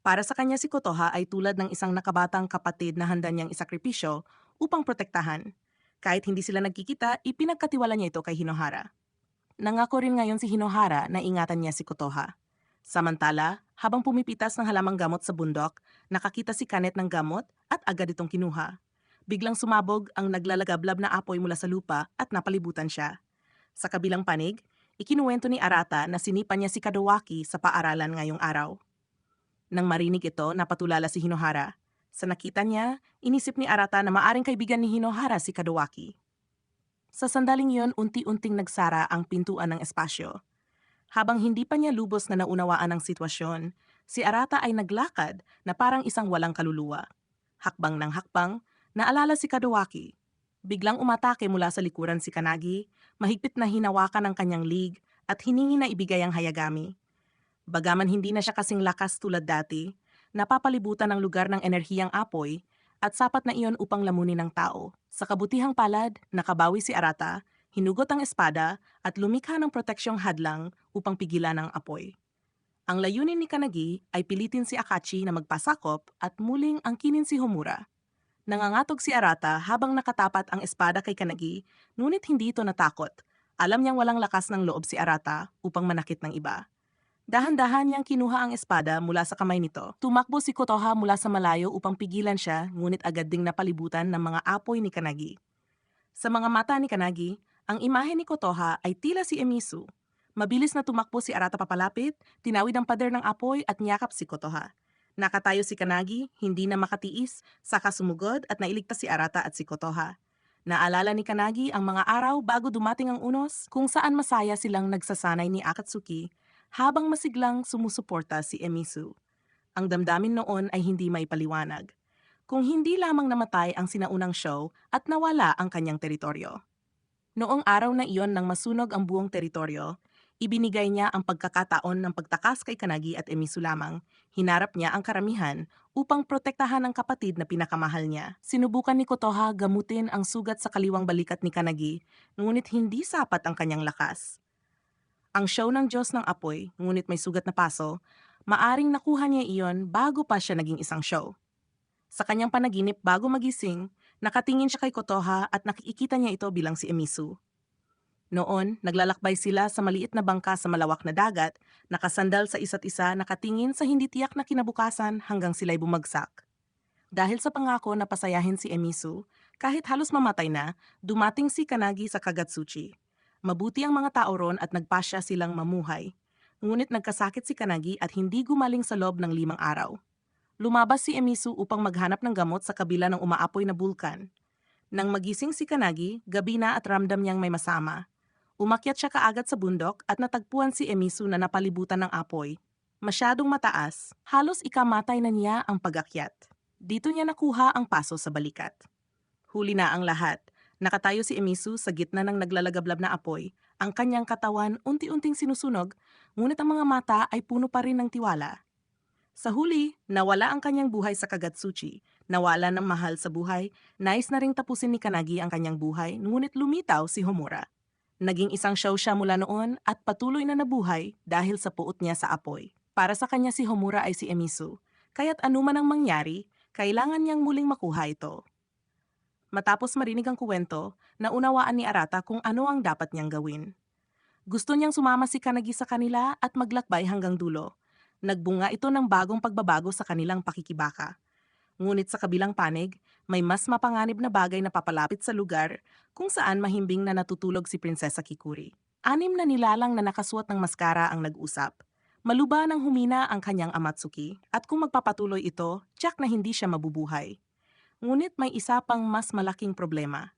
Para sa kanya si Kotoha ay tulad ng isang nakabatang kapatid na handa niyang isakripisyo upang protektahan. Kahit hindi sila nagkikita, ipinagkatiwala niya ito kay Hinohara. Nangako rin ngayon si Hinohara na ingatan niya si Kotoha. Samantala, habang pumipitas ng halamang gamot sa bundok, nakakita si Kanet ng gamot at agad itong kinuha. Biglang sumabog ang naglalagablab na apoy mula sa lupa at napalibutan siya. Sa kabilang panig, ikinuwento ni Arata na sinipan niya si Kadowaki sa paaralan ngayong araw. Nang marinig ito, napatulala si Hinohara. Sa nakita niya, inisip ni Arata na maaring kaibigan ni Hinohara si Kadowaki. Sa sandaling yon, unti-unting nagsara ang pintuan ng espasyo. Habang hindi pa niya lubos na naunawaan ang sitwasyon, si Arata ay naglakad na parang isang walang kaluluwa. Hakbang ng hakbang, naalala si Kadowaki. Biglang umatake mula sa likuran si Kanagi, mahigpit na hinawakan ang kanyang lig at hiningi na ibigay ang Hayagami. Bagaman hindi na siya kasing lakas tulad dati, napapalibutan ang lugar ng enerhiyang apoy at sapat na iyon upang lamunin ng tao. Sa kabutihang palad, nakabawi si Arata, hinugot ang espada at lumikha ng proteksyong hadlang upang pigilan ang apoy. Ang layunin ni Kanagi ay pilitin si Akachi na magpasakop at muling angkinin si Homura. Nangangatog si Arata habang nakatapat ang espada kay Kanagi, ngunit hindi ito natakot. Alam niyang walang lakas ng loob si Arata upang manakit ng iba. Dahan-dahan niyang kinuha ang espada mula sa kamay nito. Tumakbo si Kotoha mula sa malayo upang pigilan siya, ngunit agad ding napalibutan ng mga apoy ni Kanagi. Sa mga mata ni Kanagi, ang imahe ni Kotoha ay tila si Emisu. Mabilis na tumakbo si Arata papalapit, tinawid ang pader ng apoy at niyakap si Kotoha. Nakatayo si Kanagi, hindi na makatiis, saka sumugod at nailigtas si Arata at si Kotoha. Naalala ni Kanagi ang mga araw bago dumating ang unos kung saan masaya silang nagsasanay ni Akatsuki habang masiglang sumusuporta si Emisu. Ang damdamin noon ay hindi may paliwanag. Kung hindi lamang namatay ang sinaunang show at nawala ang kanyang teritoryo. Noong araw na iyon nang masunog ang buong teritoryo, ibinigay niya ang pagkakataon ng pagtakas kay Kanagi at Emisu lamang. Hinarap niya ang karamihan upang protektahan ang kapatid na pinakamahal niya. Sinubukan ni Kotoha gamutin ang sugat sa kaliwang balikat ni Kanagi, ngunit hindi sapat ang kanyang lakas. Ang show ng Diyos ng Apoy, ngunit may sugat na paso, maaring nakuha niya iyon bago pa siya naging isang show. Sa kanyang panaginip bago magising, nakatingin siya kay Kotoha at nakikita niya ito bilang si Emisu. Noon, naglalakbay sila sa maliit na bangka sa malawak na dagat, nakasandal sa isa't isa, nakatingin sa hindi tiyak na kinabukasan hanggang sila'y bumagsak. Dahil sa pangako na pasayahin si Emisu, kahit halos mamatay na, dumating si Kanagi sa Kagatsuchi. Mabuti ang mga tao ron at nagpasya silang mamuhay. Ngunit nagkasakit si Kanagi at hindi gumaling sa loob ng 5 araw. Lumabas si Emisu upang maghanap ng gamot sa kabila ng umaapoy na bulkan. Nang magising si Kanagi, gabi na at ramdam niyang may masama. Umakyat siya kaagad sa bundok at natagpuan si Emisu na napalibutan ng apoy. Masyadong mataas, halos ikamatay na niya ang pag-akyat. Dito niya nakuha ang paso sa balikat. Huli na ang lahat. Nakatayo si Emisu sa gitna ng naglalagablab na apoy. Ang kanyang katawan unti-unting sinusunog, ngunit ang mga mata ay puno pa rin ng tiwala. Sa huli, nawala ang kanyang buhay sa Kagatsuchi. Nawala ng mahal sa buhay, nais na ring tapusin ni Kanagi ang kanyang buhay, ngunit lumitaw si Homura. Naging isang show siya mula noon at patuloy na nabuhay dahil sa puot niya sa apoy. Para sa kanya si Homura ay si Emisu, kaya't anuman ang mangyari, kailangan niyang muling makuha ito. Matapos marinig ang kuwento, naunawaan ni Arata kung ano ang dapat niyang gawin. Gusto niyang sumama si Kanagi sa kanila at maglakbay hanggang dulo. Nagbunga ito ng bagong pagbabago sa kanilang pakikibaka. Ngunit sa kabilang panig, may mas mapanganib na bagay na papalapit sa lugar kung saan mahimbing na natutulog si Prinsesa Kikuri. 6 na nilalang na nakasuot ng maskara ang nag-usap. Maluba nang humina ang kanyang Amatsuki at kung magpapatuloy ito, tiyak na hindi siya mabubuhay. Ngunit may isa pang mas malaking problema.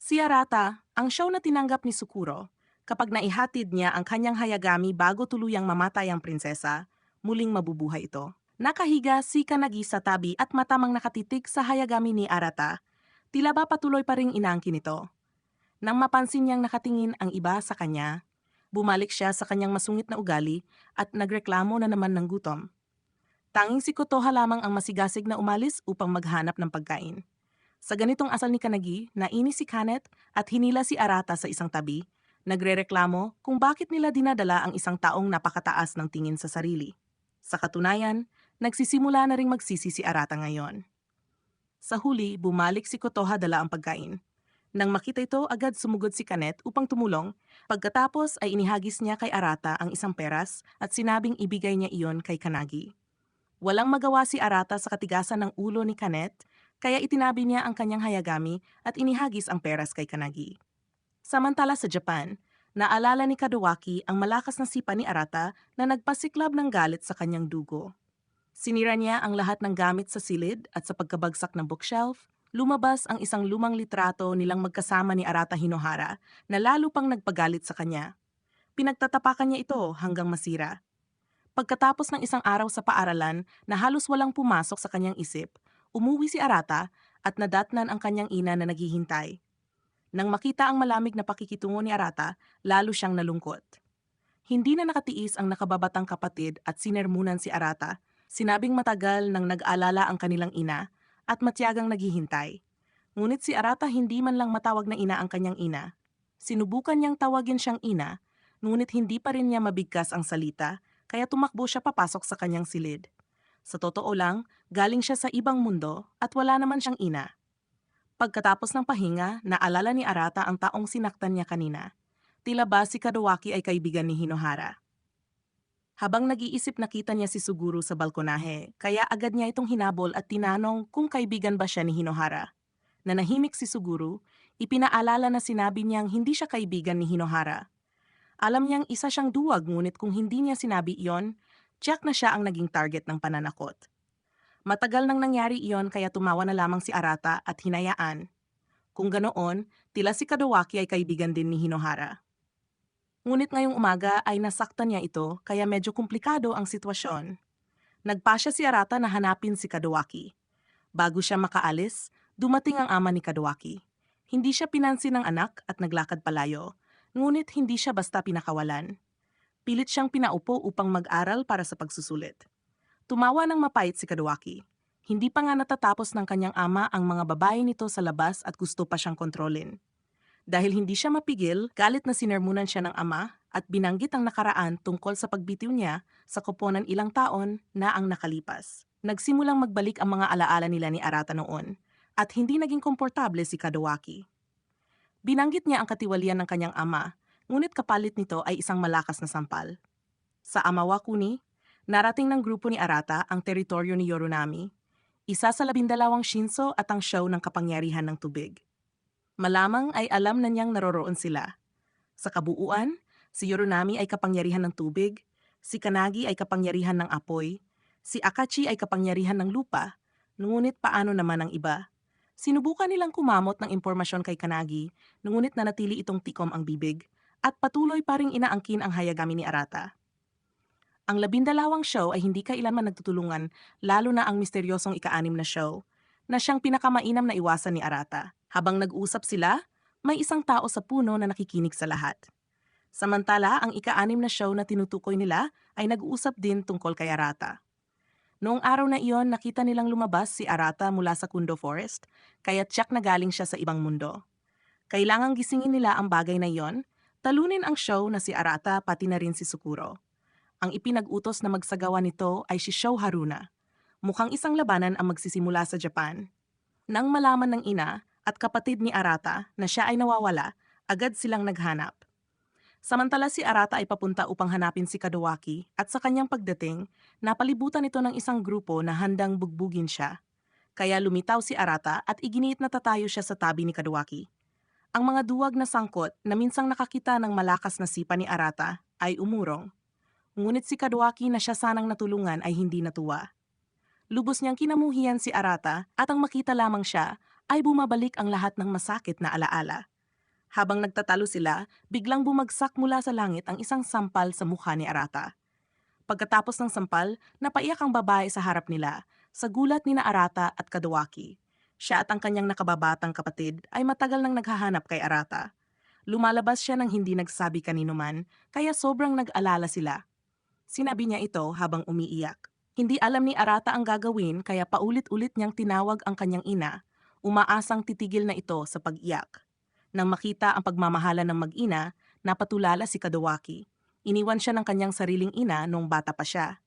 Si Arata, ang show na tinanggap ni Sukuro, kapag naihatid niya ang kanyang Hayagami bago tuluyang mamatay ang prinsesa, muling mabubuhay ito. Nakahiga si Kanagi sa tabi at matamang nakatitig sa Hayagami ni Arata. Tila ba patuloy pa ring inaangkin ito? Nang mapansin niyang nakatingin ang iba sa kanya, bumalik siya sa kanyang masungit na ugali at nagreklamo na naman ng gutom. Tanging si Kotoha lamang ang masigasig na umalis upang maghanap ng pagkain. Sa ganitong asal ni Kanagi, nainis si Kanet at hinila si Arata sa isang tabi, nagrereklamo kung bakit nila dinadala ang isang taong napakataas ng tingin sa sarili. Sa katunayan, nagsisimula na ring magsisi si Arata ngayon. Sa huli, bumalik si Kotoha dala ang pagkain. Nang makita ito, agad sumugod si Kanet upang tumulong. Pagkatapos ay inihagis niya kay Arata ang isang peras at sinabing ibigay niya iyon kay Kanagi. Walang magawa si Arata sa katigasan ng ulo ni Kanet, kaya itinabi niya ang kanyang Hayagami at inihagis ang peras kay Kanagi. Samantala sa Japan, naalala ni Kadowaki ang malakas na sipa ni Arata na nagpasiklab ng galit sa kanyang dugo. Sinira niya ang lahat ng gamit sa silid at sa pagkabagsak ng bookshelf, lumabas ang isang lumang litrato nilang magkasama ni Arata Hinohara na lalo pang nagpagalit sa kanya. Pinagtatapakan niya ito hanggang masira. Pagkatapos ng isang araw sa paaralan na halos walang pumasok sa kanyang isip, umuwi si Arata at nadatnan ang kanyang ina na naghihintay. Nang makita ang malamig na pakikitungo ni Arata, lalo siyang nalungkot. Hindi na nakatiis ang nakababatang kapatid at sinermunan si Arata, sinabing matagal nang nag-alala ang kanilang ina at matiyagang naghihintay. Ngunit si Arata hindi man lang matawag na ina ang kanyang ina. Sinubukan niyang tawagin siyang ina, ngunit hindi pa rin niya mabigkas ang salita, kaya tumakbo siya papasok sa kanyang silid. Sa totoo lang, galing siya sa ibang mundo at wala naman siyang ina. Pagkatapos ng pahinga, naalala ni Arata ang taong sinaktan niya kanina. Tila ba si Kadowaki ay kaibigan ni Hinohara. Habang nag-iisip nakita niya si Suguru sa balkonahe, kaya agad niya itong hinabol at tinanong kung kaibigan ba siya ni Hinohara. Nanahimik si Suguru, ipinaalala na sinabi niyang hindi siya kaibigan ni Hinohara. Alam niyang isa siyang duwag ngunit kung hindi niya sinabi iyon, tiyak na siya ang naging target ng pananakot. Matagal nang nangyari iyon kaya tumawa na lamang si Arata at hinayaan. Kung ganoon, tila si Kadowaki ay kaibigan din ni Hinohara. Ngunit ngayong umaga ay nasaktan niya ito kaya medyo komplikado ang sitwasyon. Nagpasya si Arata na hanapin si Kadowaki. Bago siya makaalis, dumating ang ama ni Kadowaki. Hindi siya pinansin ng anak at naglakad palayo. Ngunit hindi siya basta pinakawalan. Pilit siyang pinaupo upang mag-aral para sa pagsusulit. Tumawa ng mapait si Kadowaki. Hindi pa nga natatapos ng kanyang ama ang mga babae nito sa labas at gusto pa siyang kontrolin. Dahil hindi siya mapigil, galit na sinermunan siya ng ama at binanggit ang nakaraan tungkol sa pagbitiw niya sa koponan ilang taon na ang nakalipas. Nagsimulang magbalik ang mga alaala nila ni Arata noon at hindi naging komportable si Kadowaki. Binanggit niya ang katiwalian ng kanyang ama, ngunit kapalit nito ay isang malakas na sampal. Sa Amawakuni, narating ng grupo ni Arata ang teritoryo ni Yorunami, isa sa 12 Shinso at ang show ng kapangyarihan ng tubig. Malamang ay alam na niyang naroroon sila. Sa kabuuan, si Yorunami ay kapangyarihan ng tubig, si Kanagi ay kapangyarihan ng apoy, si Akachi ay kapangyarihan ng lupa, ngunit paano naman ang iba? Sinubukan nilang kumamot ng impormasyon kay Kanagi, ngunit nanatili itong tikom ang bibig, at patuloy pa ring inaangkin ang Hayagami ni Arata. Ang 12 show ay hindi kailanman nagtutulungan, lalo na ang misteryosong ika-6 na show. na siyang pinakamainam na iwasan ni Arata. Habang nag-usap sila, may isang tao sa puno na nakikinig sa lahat. Samantala, ang ika-6 na show na tinutukoy nila ay nag-uusap din tungkol kay Arata. Noong araw na iyon, nakita nilang lumabas si Arata mula sa Kundo Forest, kaya tiyak na galing siya sa ibang mundo. Kailangang gisingin nila ang bagay na iyon, talunin ang show na si Arata pati na rin si Sukuro. Ang ipinag-utos na magsagawa nito ay si Sho Haruna. Mukhang isang labanan ang magsisimula sa Japan. Nang malaman ng ina at kapatid ni Arata na siya ay nawawala, agad silang naghanap. Samantala si Arata ay papunta upang hanapin si Kadowaki at sa kanyang pagdating, napalibutan ito ng isang grupo na handang bugbugin siya. Kaya lumitaw si Arata at iginiit na tatayo siya sa tabi ni Kadowaki. Ang mga duwag na sangkot na minsang nakakita ng malakas na sipa ni Arata ay umurong. Ngunit si Kadowaki na siya sanang natulungan ay hindi natuwa. Lubos niyang kinamuhian si Arata at ang makita lamang siya ay bumabalik ang lahat ng masakit na alaala. Habang nagtatalo sila, biglang bumagsak mula sa langit ang isang sampal sa mukha ni Arata. Pagkatapos ng sampal, napaiyak ang babae sa harap nila, sa gulat ni na Arata at Kadowaki. Siya at ang kanyang nakababatang kapatid ay matagal nang naghahanap kay Arata. Lumalabas siya nang hindi nagsabi kanino man, kaya sobrang nag-alala sila. Sinabi niya ito habang umiiyak. Hindi alam ni Arata ang gagawin kaya paulit-ulit niyang tinawag ang kanyang ina, umaasang titigil na ito sa pag-iyak. Nang makita ang pagmamahala ng mag-ina, napatulala si Kadowaki. Iniwan siya ng kanyang sariling ina noong bata pa siya.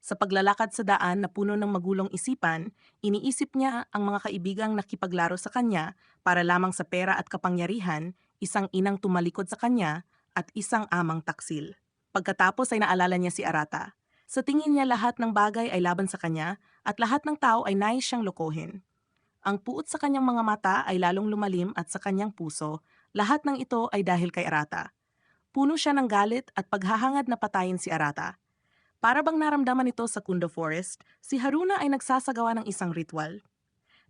Sa paglalakad sa daan na puno ng magulong isipan, iniisip niya ang mga kaibigang nakipaglaro sa kanya para lamang sa pera at kapangyarihan, isang inang tumalikod sa kanya at isang amang taksil. Pagkatapos ay naalala niya si Arata. Sa tingin niya lahat ng bagay ay laban sa kanya at lahat ng tao ay nais siyang lokohin. Ang puot sa kanyang mga mata ay lalong lumalim at sa kanyang puso, lahat ng ito ay dahil kay Arata. Puno siya ng galit at paghahangad na patayin si Arata. Para bang naramdaman ito sa Kundo Forest, si Haruna ay nagsasagawa ng isang ritual.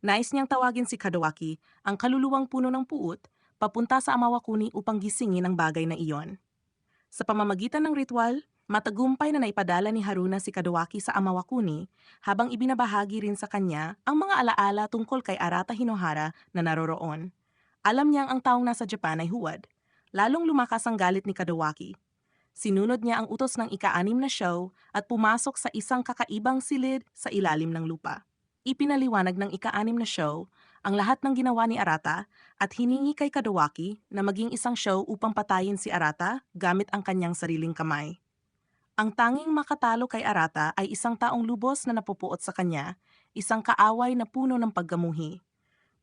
Nais niyang tawagin si Kadowaki, ang kaluluwang puno ng puot, papunta sa Amawakuni upang gisingin ang bagay na iyon. Sa pamamagitan ng ritual, matagumpay na naipadala ni Haruna si Kadowaki sa Amawakuni habang ibinabahagi rin sa kanya ang mga alaala tungkol kay Arata Hinohara na naroroon. Alam niyang ang taong nasa Japan ay huwad. Lalong lumakas ang galit ni Kadowaki. Sinunod niya ang utos ng ika-6 na show at pumasok sa isang kakaibang silid sa ilalim ng lupa. Ipinaliwanag ng ika-6 na show ang lahat ng ginawa ni Arata at hiningi kay Kadowaki na maging isang show upang patayin si Arata gamit ang kanyang sariling kamay. Ang tanging makatalo kay Arata ay isang taong lubos na napupuot sa kanya, isang kaaway na puno ng paggamuhi.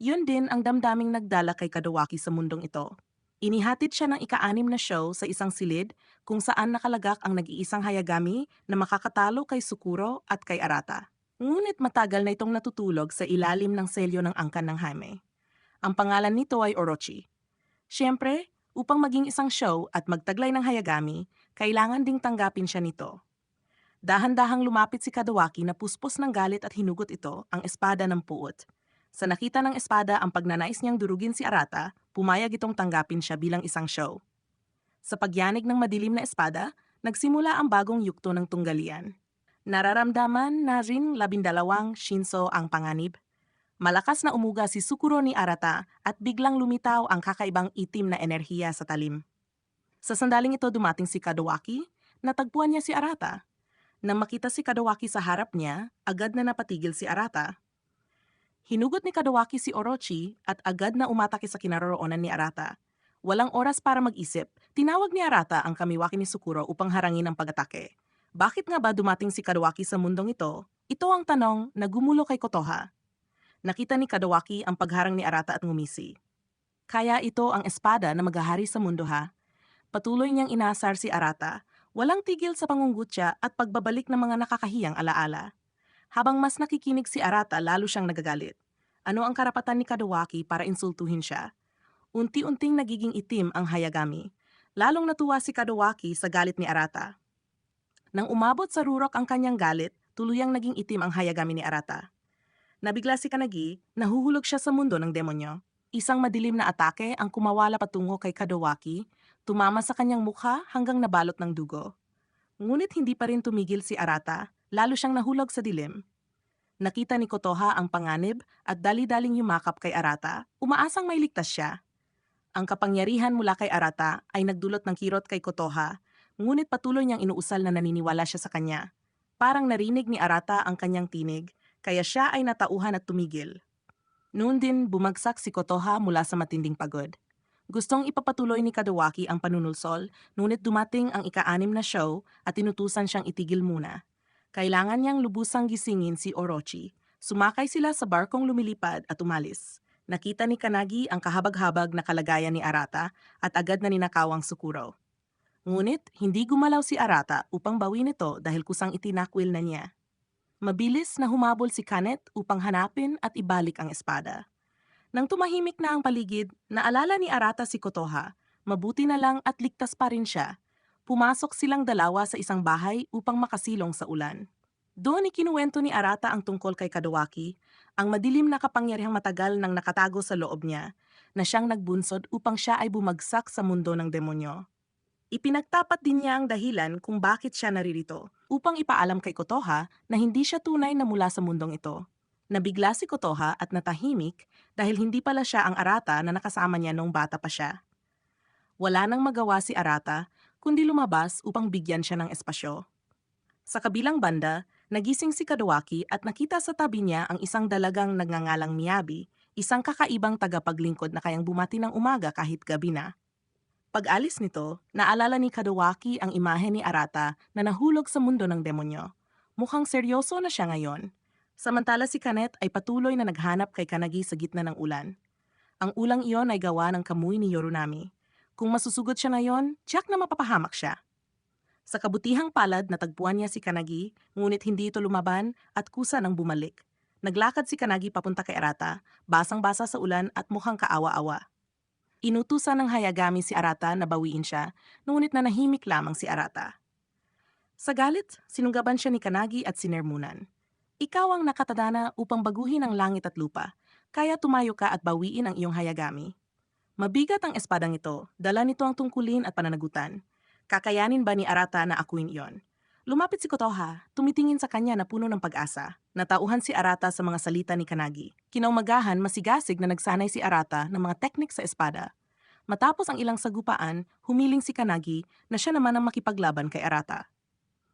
Yun din ang damdaming nagdala kay Kadowaki sa mundong ito. Inihatid siya ng ika-6 na show sa isang silid kung saan nakalagak ang nag-iisang Hayagami na makakatalo kay Sukuro at kay Arata. Ngunit matagal na itong natutulog sa ilalim ng selyo ng angkan ng Jaime. Ang pangalan nito ay Orochi. Siyempre, upang maging isang show at magtaglay ng Hayagami, kailangan ding tanggapin siya nito. Dahan-dahang lumapit si Kadowaki na puspos ng galit at hinugot ito ang espada ng puot. Sa nakita ng espada ang pagnanais niyang durugin si Arata, pumayag itong tanggapin siya bilang isang show. Sa pagyanig ng madilim na espada, nagsimula ang bagong yugto ng tunggalian. Nararamdaman na rin 12 Shinso ang panganib. Malakas na umuga si Sukuro ni Arata at biglang lumitaw ang kakaibang itim na enerhiya sa talim. Sa sandaling ito dumating si Kadowaki, natagpuan niya si Arata. Nang makita si Kadowaki sa harap niya, agad na napatigil si Arata. Hinugot ni Kadowaki si Orochi at agad na umatake sa kinaroroonan ni Arata. Walang oras para mag-isip, tinawag ni Arata ang kamiwaki ni Sukuro upang harangin ang pag-atake. Bakit nga ba dumating si Kadowaki sa mundong ito? Ito ang tanong na gumulo kay Kotoha. Nakita ni Kadowaki ang pagharang ni Arata at ngumisi. Kaya ito ang espada na maghahari sa mundo ha? Patuloy niyang inasar si Arata, walang tigil sa pangungutya at pagbabalik ng mga nakakahiyang alaala. Habang mas nakikinig si Arata, lalo siyang nagagalit. Ano ang karapatan ni Kadowaki para insultuhin siya? Unti-unting nagiging itim ang Hayagami. Lalong natuwa si Kadowaki sa galit ni Arata. Nang umabot sa rurok ang kanyang galit, tuluyang naging itim ang Hayagami ni Arata. Nabigla si Kanagi, nahuhulog siya sa mundo ng demonyo. Isang madilim na atake ang kumawala patungo kay Kadowaki, tumama sa kanyang mukha hanggang nabalot ng dugo. Ngunit hindi pa rin tumigil si Arata, lalo siyang nahulog sa dilim. Nakita ni Kotoha ang panganib at dali-daling yumakap kay Arata, umaasang may ligtas siya. Ang kapangyarihan mula kay Arata ay nagdulot ng kirot kay Kotoha, ngunit patuloy niyang inuusal na naniniwala siya sa kanya. Parang narinig ni Arata ang kanyang tinig, kaya siya ay natauhan at tumigil. Noon din bumagsak si Kotoha mula sa matinding pagod. Gustong ipapatuloy ni Kadawaki ang panunulsol, ngunit dumating ang ika-6 na show at tinutusan siyang itigil muna. Kailangan niyang lubusang gisingin si Orochi. Sumakay sila sa barkong lumilipad at umalis. Nakita ni Kanagi ang kahabag-habag na kalagayan ni Arata at agad na ninakaw ang Sukuro. Ngunit hindi gumalaw si Arata upang bawin ito dahil kusang itinakwil na niya. Mabilis na humabol si Kanet upang hanapin at ibalik ang espada. Nang tumahimik na ang paligid, naalala ni Arata si Kotoha, mabuti na lang at ligtas pa rin siya. Pumasok silang dalawa sa isang bahay upang makasilong sa ulan. Doon ikinuwento ni Arata ang tungkol kay Kadawaki, ang madilim na kapangyarihang matagal nang nakatago sa loob niya, na siyang nagbunsod upang siya ay bumagsak sa mundo ng demonyo. Ipinagtapat din niya ang dahilan kung bakit siya naririto, upang ipaalam kay Kotoha na hindi siya tunay na mula sa mundong ito. Nabigla si Kotoha at natahimik dahil hindi pala siya ang Arata na nakasama niya noong bata pa siya. Wala nang magawa si Arata kundi lumabas upang bigyan siya ng espasyo. Sa kabilang banda, nagising si Kadawaki at nakita sa tabi niya ang isang dalagang nagngangalang Miyabi, isang kakaibang tagapaglingkod na kayang bumati ng umaga kahit gabi na. Pag-alis nito, naalala ni Kadawaki ang imahe ni Arata na nahulog sa mundo ng demonyo. Mukhang seryoso na siya ngayon. Samantala si Kanet ay patuloy na naghanap kay Kanagi sa gitna ng ulan. Ang ulang iyon ay gawa ng kamuy ni Yorunami. Kung masusugod siya ngayon, tiyak na mapapahamak siya. Sa kabutihang palad natagpuan niya si Kanagi, ngunit hindi ito lumaban at kusa nang bumalik. Naglakad si Kanagi papunta kay Arata, basang-basa sa ulan at mukhang kaawa-awa. Inutusan ng Hayagami si Arata na bawiin siya, ngunit nanahimik lamang si Arata. Sa galit, sinunggaban siya ni Kanagi at sinermunan. Ikaw ang nakatadana upang baguhin ang langit at lupa, kaya tumayo ka at bawiin ang iyong Hayagami. Mabigat ang espadang ito, dala nito ang tungkulin at pananagutan. Kakayanin ba ni Arata na akuin iyon? Lumapit si Kotoha, tumitingin sa kanya na puno ng pag-asa. Natauhan si Arata sa mga salita ni Kanagi. Kinaumagahan, masigasig na nagsanay si Arata ng mga teknik sa espada. Matapos ang ilang sagupaan, humiling si Kanagi na siya naman ang makipaglaban kay Arata.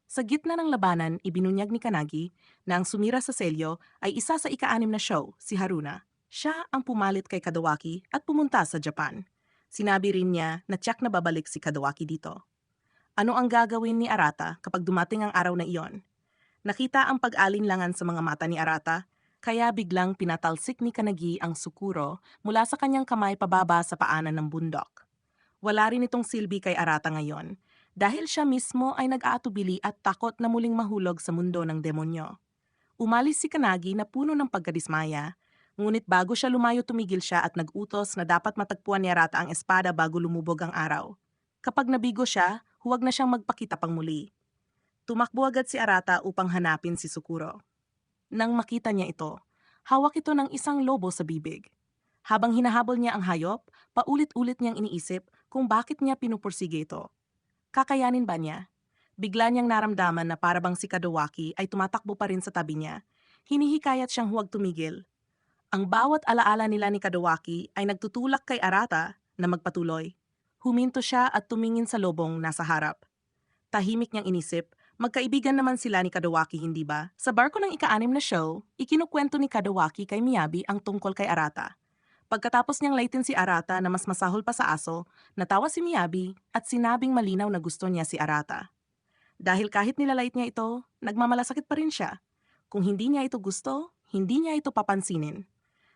Sa gitna ng labanan, ibinunyag ni Kanagi na ang sumira sa selyo ay isa sa ika-6 na show, si Haruna. Siya ang pumalit kay Kadawaki at pumunta sa Japan. Sinabi rin niya na tiyak na babalik si Kadawaki dito. Ano ang gagawin ni Arata kapag dumating ang araw na iyon? Nakita ang pag-alinlangan sa mga mata ni Arata, kaya biglang pinatalsik ni Kanagi ang Sukuro mula sa kanyang kamay pababa sa paanan ng bundok. Wala rin itong silbi kay Arata ngayon, dahil siya mismo ay nag-aatubili at takot na muling mahulog sa mundo ng demonyo. Umalis si Kanagi na puno ng pagkadismaya, ngunit bago siya lumayo tumigil siya at nag-utos na dapat matagpuan ni Arata ang espada bago lumubog ang araw. Kapag nabigo siya, huwag na siyang magpakita pang muli. Tumakbo agad si Arata upang hanapin si Sukuro. Nang makita niya ito, hawak ito ng isang lobo sa bibig. Habang hinahabol niya ang hayop, paulit-ulit niyang iniisip kung bakit niya pinupursige ito. Kakayanin ba niya? Bigla niyang naramdaman na parabang si Kadawaki ay tumatakbo pa rin sa tabi niya. Hinihikayat siyang huwag tumigil. Ang bawat alaala nila ni Kadawaki ay nagtutulak kay Arata na magpatuloy. Huminto siya at tumingin sa lobong nasa harap. Tahimik niyang inisip, magkaibigan naman sila ni Kadawaki, hindi ba? Sa barko ng ika-6 na show, ikinukwento ni Kadawaki kay Miyabi ang tungkol kay Arata. Pagkatapos niyang laitin si Arata na mas masahol pa sa aso, natawa si Miyabi at sinabing malinaw na gusto niya si Arata. Dahil kahit nilalait niya ito, nagmamalasakit pa rin siya. Kung hindi niya ito gusto, hindi niya ito papansinin.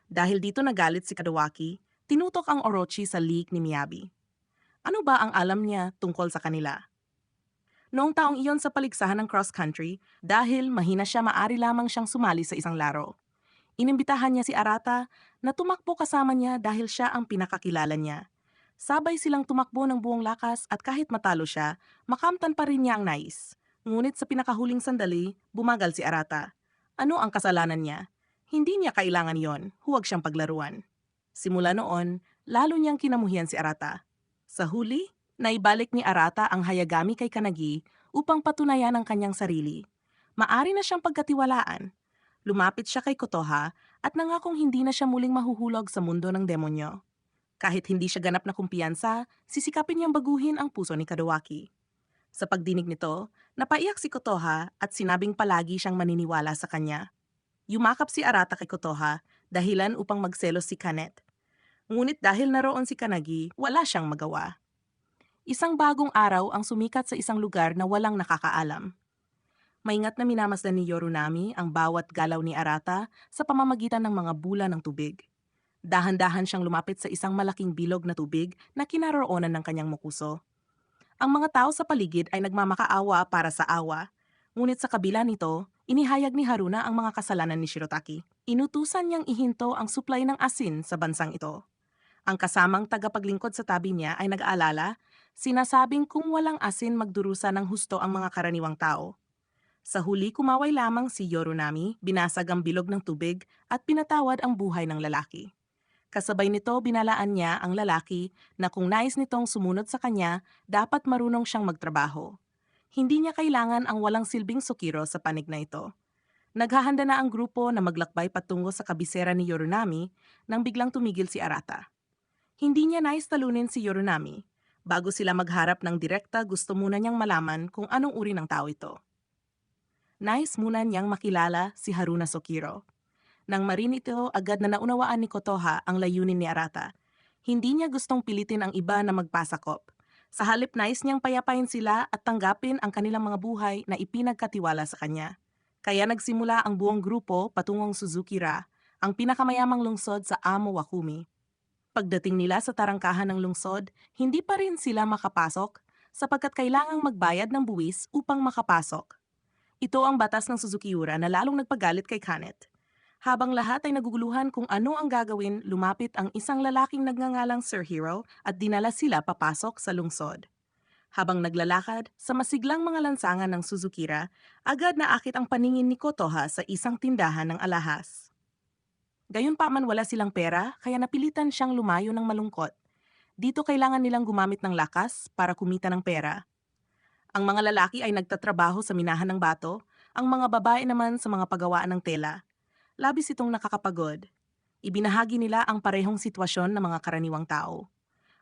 Dahil dito nagalit si Kadawaki, tinutok ang Orochi sa leeg ni Miyabi. Ano ba ang alam niya tungkol sa kanila? Noong taong iyon sa paligsahan ng cross-country, dahil mahina siya maari lamang siyang sumali sa isang laro. Inimbitahan niya si Arata na tumakbo kasama niya dahil siya ang pinakakilala niya. Sabay silang tumakbo ng buong lakas at kahit matalo siya, makamtan pa rin niya ang nais. Ngunit sa pinakahuling sandali, bumagal si Arata. Ano ang kasalanan niya? Hindi niya kailangan yon, huwag siyang paglaruan. Simula noon, lalo niyang kinamuhian si Arata. Sa huli, naibalik ni Arata ang Hayagami kay Kanagi upang patunayan ang kanyang sarili. Maari na siyang pagkatiwalaan. Lumapit siya kay Kotoha at nangakong hindi na siya muling mahuhulog sa mundo ng demonyo. Kahit hindi siya ganap na kumpiyansa, sisikapin niyang baguhin ang puso ni Kadawaki. Sa pagdinig nito, napaiyak si Kotoha at sinabing palagi siyang maniniwala sa kanya. Yumakap si Arata kay Kotoha dahilan upang magselos si Kanet. Ngunit dahil naroon si Kanagi, wala siyang magawa. Isang bagong araw ang sumikat sa isang lugar na walang nakakaalam. Maingat na minamasdan ni Yorunami ang bawat galaw ni Arata sa pamamagitan ng mga bula ng tubig. Dahan-dahan siyang lumapit sa isang malaking bilog na tubig na kinaroroonan ng kanyang mukuso. Ang mga tao sa paligid ay nagmamakaawa para sa awa. Ngunit sa kabila nito, inihayag ni Haruna ang mga kasalanan ni Shirotaki. Inutusan niyang ihinto ang supply ng asin sa bansang ito. Ang kasamang tagapaglingkod sa tabi niya ay nag-aalala, sinasabing kung walang asin magdurusa ng husto ang mga karaniwang tao. Sa huli kumaway lamang si Yorunami, binasag ang bilog ng tubig at pinatawad ang buhay ng lalaki. Kasabay nito binalaan niya ang lalaki na kung nais nitong sumunod sa kanya, dapat marunong siyang magtrabaho. Hindi niya kailangan ang walang silbing sukiro sa panig na ito. Naghahanda na ang grupo na maglakbay patungo sa kabisera ni Yorunami nang biglang tumigil si Arata. Hindi niya nais talunin si Yorunami. Bago sila magharap ng direkta, gusto muna niyang malaman kung anong uri ng tao ito. Nais muna niyang makilala si Haruna Sokiro. Nang marinig ito, agad na naunawaan ni Kotoha ang layunin ni Arata. Hindi niya gustong pilitin ang iba na magpasakop. Sa halip nais niyang payapain sila at tanggapin ang kanilang mga buhay na ipinagkatiwala sa kanya. Kaya nagsimula ang buong grupo patungong Suzuki-ra, ang pinakamayamang lungsod sa Amo Wakumi. Pagdating nila sa tarangkahan ng lungsod, hindi pa rin sila makapasok sapagkat kailangang magbayad ng buwis upang makapasok. Ito ang batas ng Suzuki-ura na lalong nagpagalit kay Kanet. Habang lahat ay naguguluhan kung ano ang gagawin, lumapit ang isang lalaking nagngangalang Sir Hero at dinala sila papasok sa lungsod. Habang naglalakad sa masiglang mga lansangan ng Suzuki-ra, agad naakit ang paningin ni Kotoha sa isang tindahan ng alahas. Gayunpaman wala silang pera, kaya napilitan siyang lumayo ng malungkot. Dito kailangan nilang gumamit ng lakas para kumita ng pera. Ang mga lalaki ay nagtatrabaho sa minahan ng bato, ang mga babae naman sa mga pagawaan ng tela. Labis itong nakakapagod. Ibinahagi nila ang parehong sitwasyon ng mga karaniwang tao.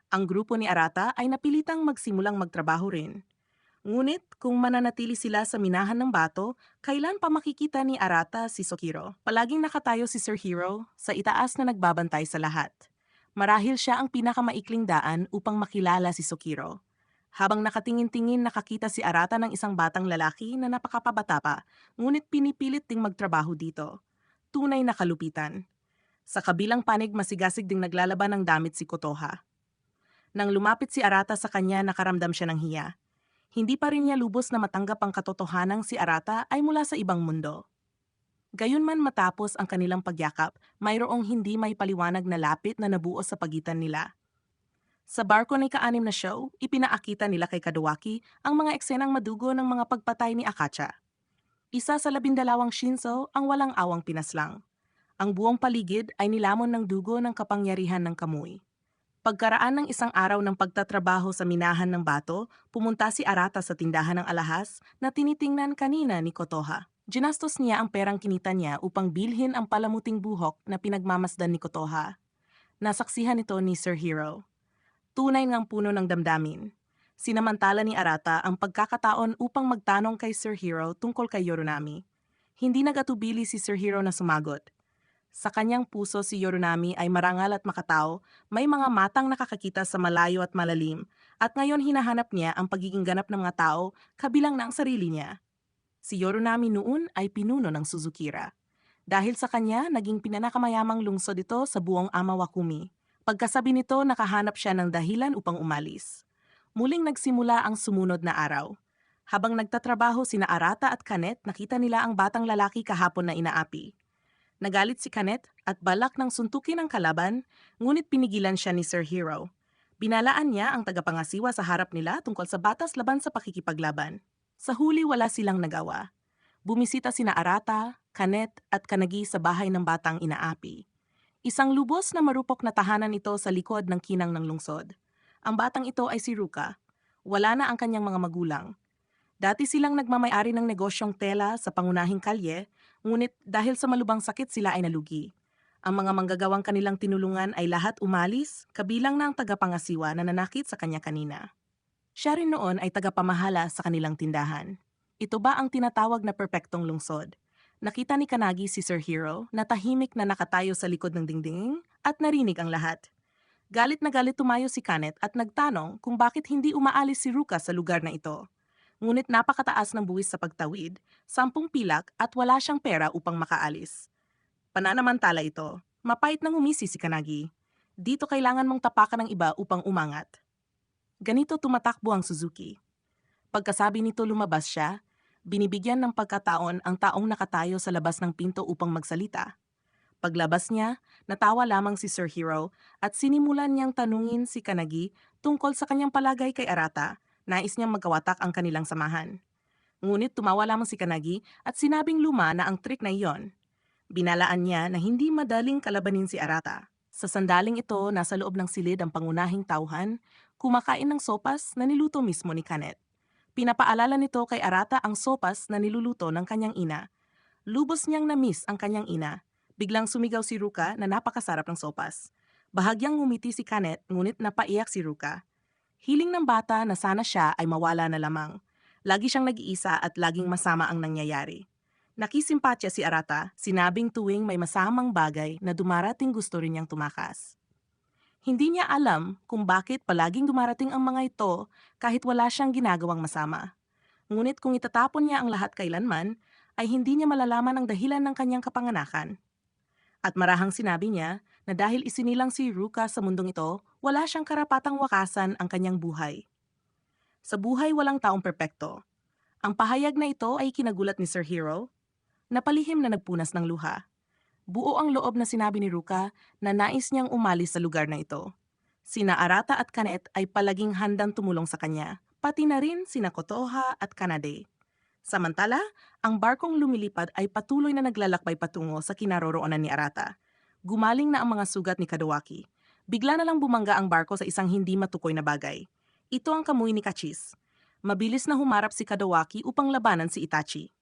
Ang grupo ni Arata ay napilitang magsimulang magtrabaho rin. Ngunit kung mananatili sila sa minahan ng bato, kailan pa makikita ni Arata si Sokiro? Palaging nakatayo si Sir Hero sa itaas na nagbabantay sa lahat. Marahil siya ang pinakamaikling daan upang makilala si Sokiro. Habang nakatingin-tingin nakakita si Arata ng isang batang lalaki na napakapabata pa, ngunit pinipilit ding magtrabaho dito. Tunay na kalupitan. Sa kabilang panig masigasig ding naglalaban ng damit si Kotoha. Nang lumapit si Arata sa kanya, nakaramdam siya ng hiya. Hindi pa rin niya lubos na matanggap ang katotohanang si Arata ay mula sa ibang mundo. Gayunman matapos ang kanilang pagyakap, mayroong hindi may paliwanag na lapit na nabuo sa pagitan nila. Sa barko ng ika-6 na show, ipinaakita nila kay Kadawaki ang mga eksenang madugo ng mga pagpatay ni Akacha. Isa sa 12 Shinso ang walang awang pinaslang. Ang buong paligid ay nilamon ng dugo ng kapangyarihan ng kamuy. Pagkaraan ng isang araw ng pagtatrabaho sa minahan ng bato, pumunta si Arata sa tindahan ng alahas na tinitingnan kanina ni Kotoha. Ginastos niya ang perang kinita niya upang bilhin ang palamuting buhok na pinagmamasdan ni Kotoha. Nasaksihan ito ni Sir Hero. Tunay ngang puno ng damdamin. Sinamantala ni Arata ang pagkakataon upang magtanong kay Sir Hero tungkol kay Yorunami. Hindi nagatubili si Sir Hero na sumagot. Sa kanyang puso si Yorunami ay marangal at makatao, may mga matang nakakakita sa malayo at malalim, at ngayon hinahanap niya ang pagiging ganap ng mga tao kabilang na ang sarili niya. Si Yorunami noon ay pinuno ng Suzuki-ra. Dahil sa kanya, naging pinakamamayamang lungsod ito sa buong Amawakumi. Pagkasabi nito, nakahanap siya ng dahilan upang umalis. Muling nagsimula ang sumunod na araw. Habang nagtatrabaho sina Arata at Kanet, nakita nila ang batang lalaki kahapon na inaapi. Nagalit si Kanet at balak ng suntukin ang kalaban, ngunit pinigilan siya ni Sir Hero. Binalaan niya ang tagapangasiwa sa harap nila tungkol sa batas laban sa pakikipaglaban. Sa huli wala silang nagawa. Bumisita sina Arata, Kanet at Kanagi sa bahay ng batang inaapi. Isang lubos na marupok na tahanan ito sa likod ng kinang ng lungsod. Ang batang ito ay si Ruka. Wala na ang kanyang mga magulang. Dati silang nagmamay-ari ng negosyong tela sa pangunahing kalye, Ngunit dahil sa malubang sakit sila ay nalugi. Ang mga manggagawang kanilang tinulungan ay lahat umalis, kabilang na ang tagapangasiwa na nanakit sa kanya kanina. Siya rin noon ay tagapamahala sa kanilang tindahan. Ito ba ang tinatawag na perpektong lungsod? Nakita ni Kanagi si Sir Hero na tahimik na nakatayo sa likod ng dingding at narinig ang lahat. Galit na galit tumayo si Kanet at nagtanong kung bakit hindi umaalis si Ruka sa lugar na ito. Ngunit napakataas ng buwis sa pagtawid, 10 pilak at wala siyang pera upang makaalis. Pananamantala ito. Mapait nang umisi si Kanagi. Dito kailangan mong tapakan ng iba upang umangat. Ganito tumatakbo ang Suzuki. Pagkasabi nito lumabas siya, binibigyan ng pagkataon ang taong nakatayo sa labas ng pinto upang magsalita. Paglabas niya, natawa lamang si Sir Hero at sinimulan niyang tanungin si Kanagi tungkol sa kanyang palagay kay Arata. Nais niyang magkawatak ang kanilang samahan. Ngunit tumawa lamang si Kanagi at sinabing luma na ang trick na iyon. Binalaan niya na hindi madaling kalabanin si Arata. Sa sandaling ito, nasa loob ng silid ang pangunahing tauhan, kumakain ng sopas na niluto mismo ni Kanet. Pinapaalala nito kay Arata ang sopas na niluluto ng kanyang ina. Lubos niyang na-miss ang kanyang ina. Biglang sumigaw si Ruka na napakasarap ng sopas. Bahagyang ngumiti si Kanet ngunit napaiyak si Ruka. Hiling ng bata na sana siya ay mawala na lamang. Lagi siyang nag-iisa at laging masama ang nangyayari. Nakisimpatya si Arata, sinabing tuwing may masamang bagay na dumarating gusto rin niyang tumakas. Hindi niya alam kung bakit palaging dumarating ang mga ito kahit wala siyang ginagawang masama. Ngunit kung itatapon niya ang lahat kailanman, ay hindi niya malalaman ang dahilan ng kanyang kapanganakan. At marahang sinabi niya na dahil isinilang si Ruka sa mundong ito, wala siyang karapatang wakasan ang kanyang buhay. Sa buhay walang taong perpekto. Ang pahayag na ito ay kinagulat ni Sir Hero. Napalihim na nagpunas ng luha. Buo ang loob na sinabi ni Ruka na nais niyang umalis sa lugar na ito. Sina Arata at Kanet ay palaging handang tumulong sa kanya, pati na rin sina Kotoha at Kanade. Samantala, ang barkong lumilipad ay patuloy na naglalakbay patungo sa kinaroroonan ni Arata. Gumaling na ang mga sugat ni Kadawaki. Bigla na lang bumangga ang barko sa isang hindi matukoy na bagay. Ito ang kamuy ni Kachis. Mabilis na humarap si Kadawaki upang labanan si Itachi.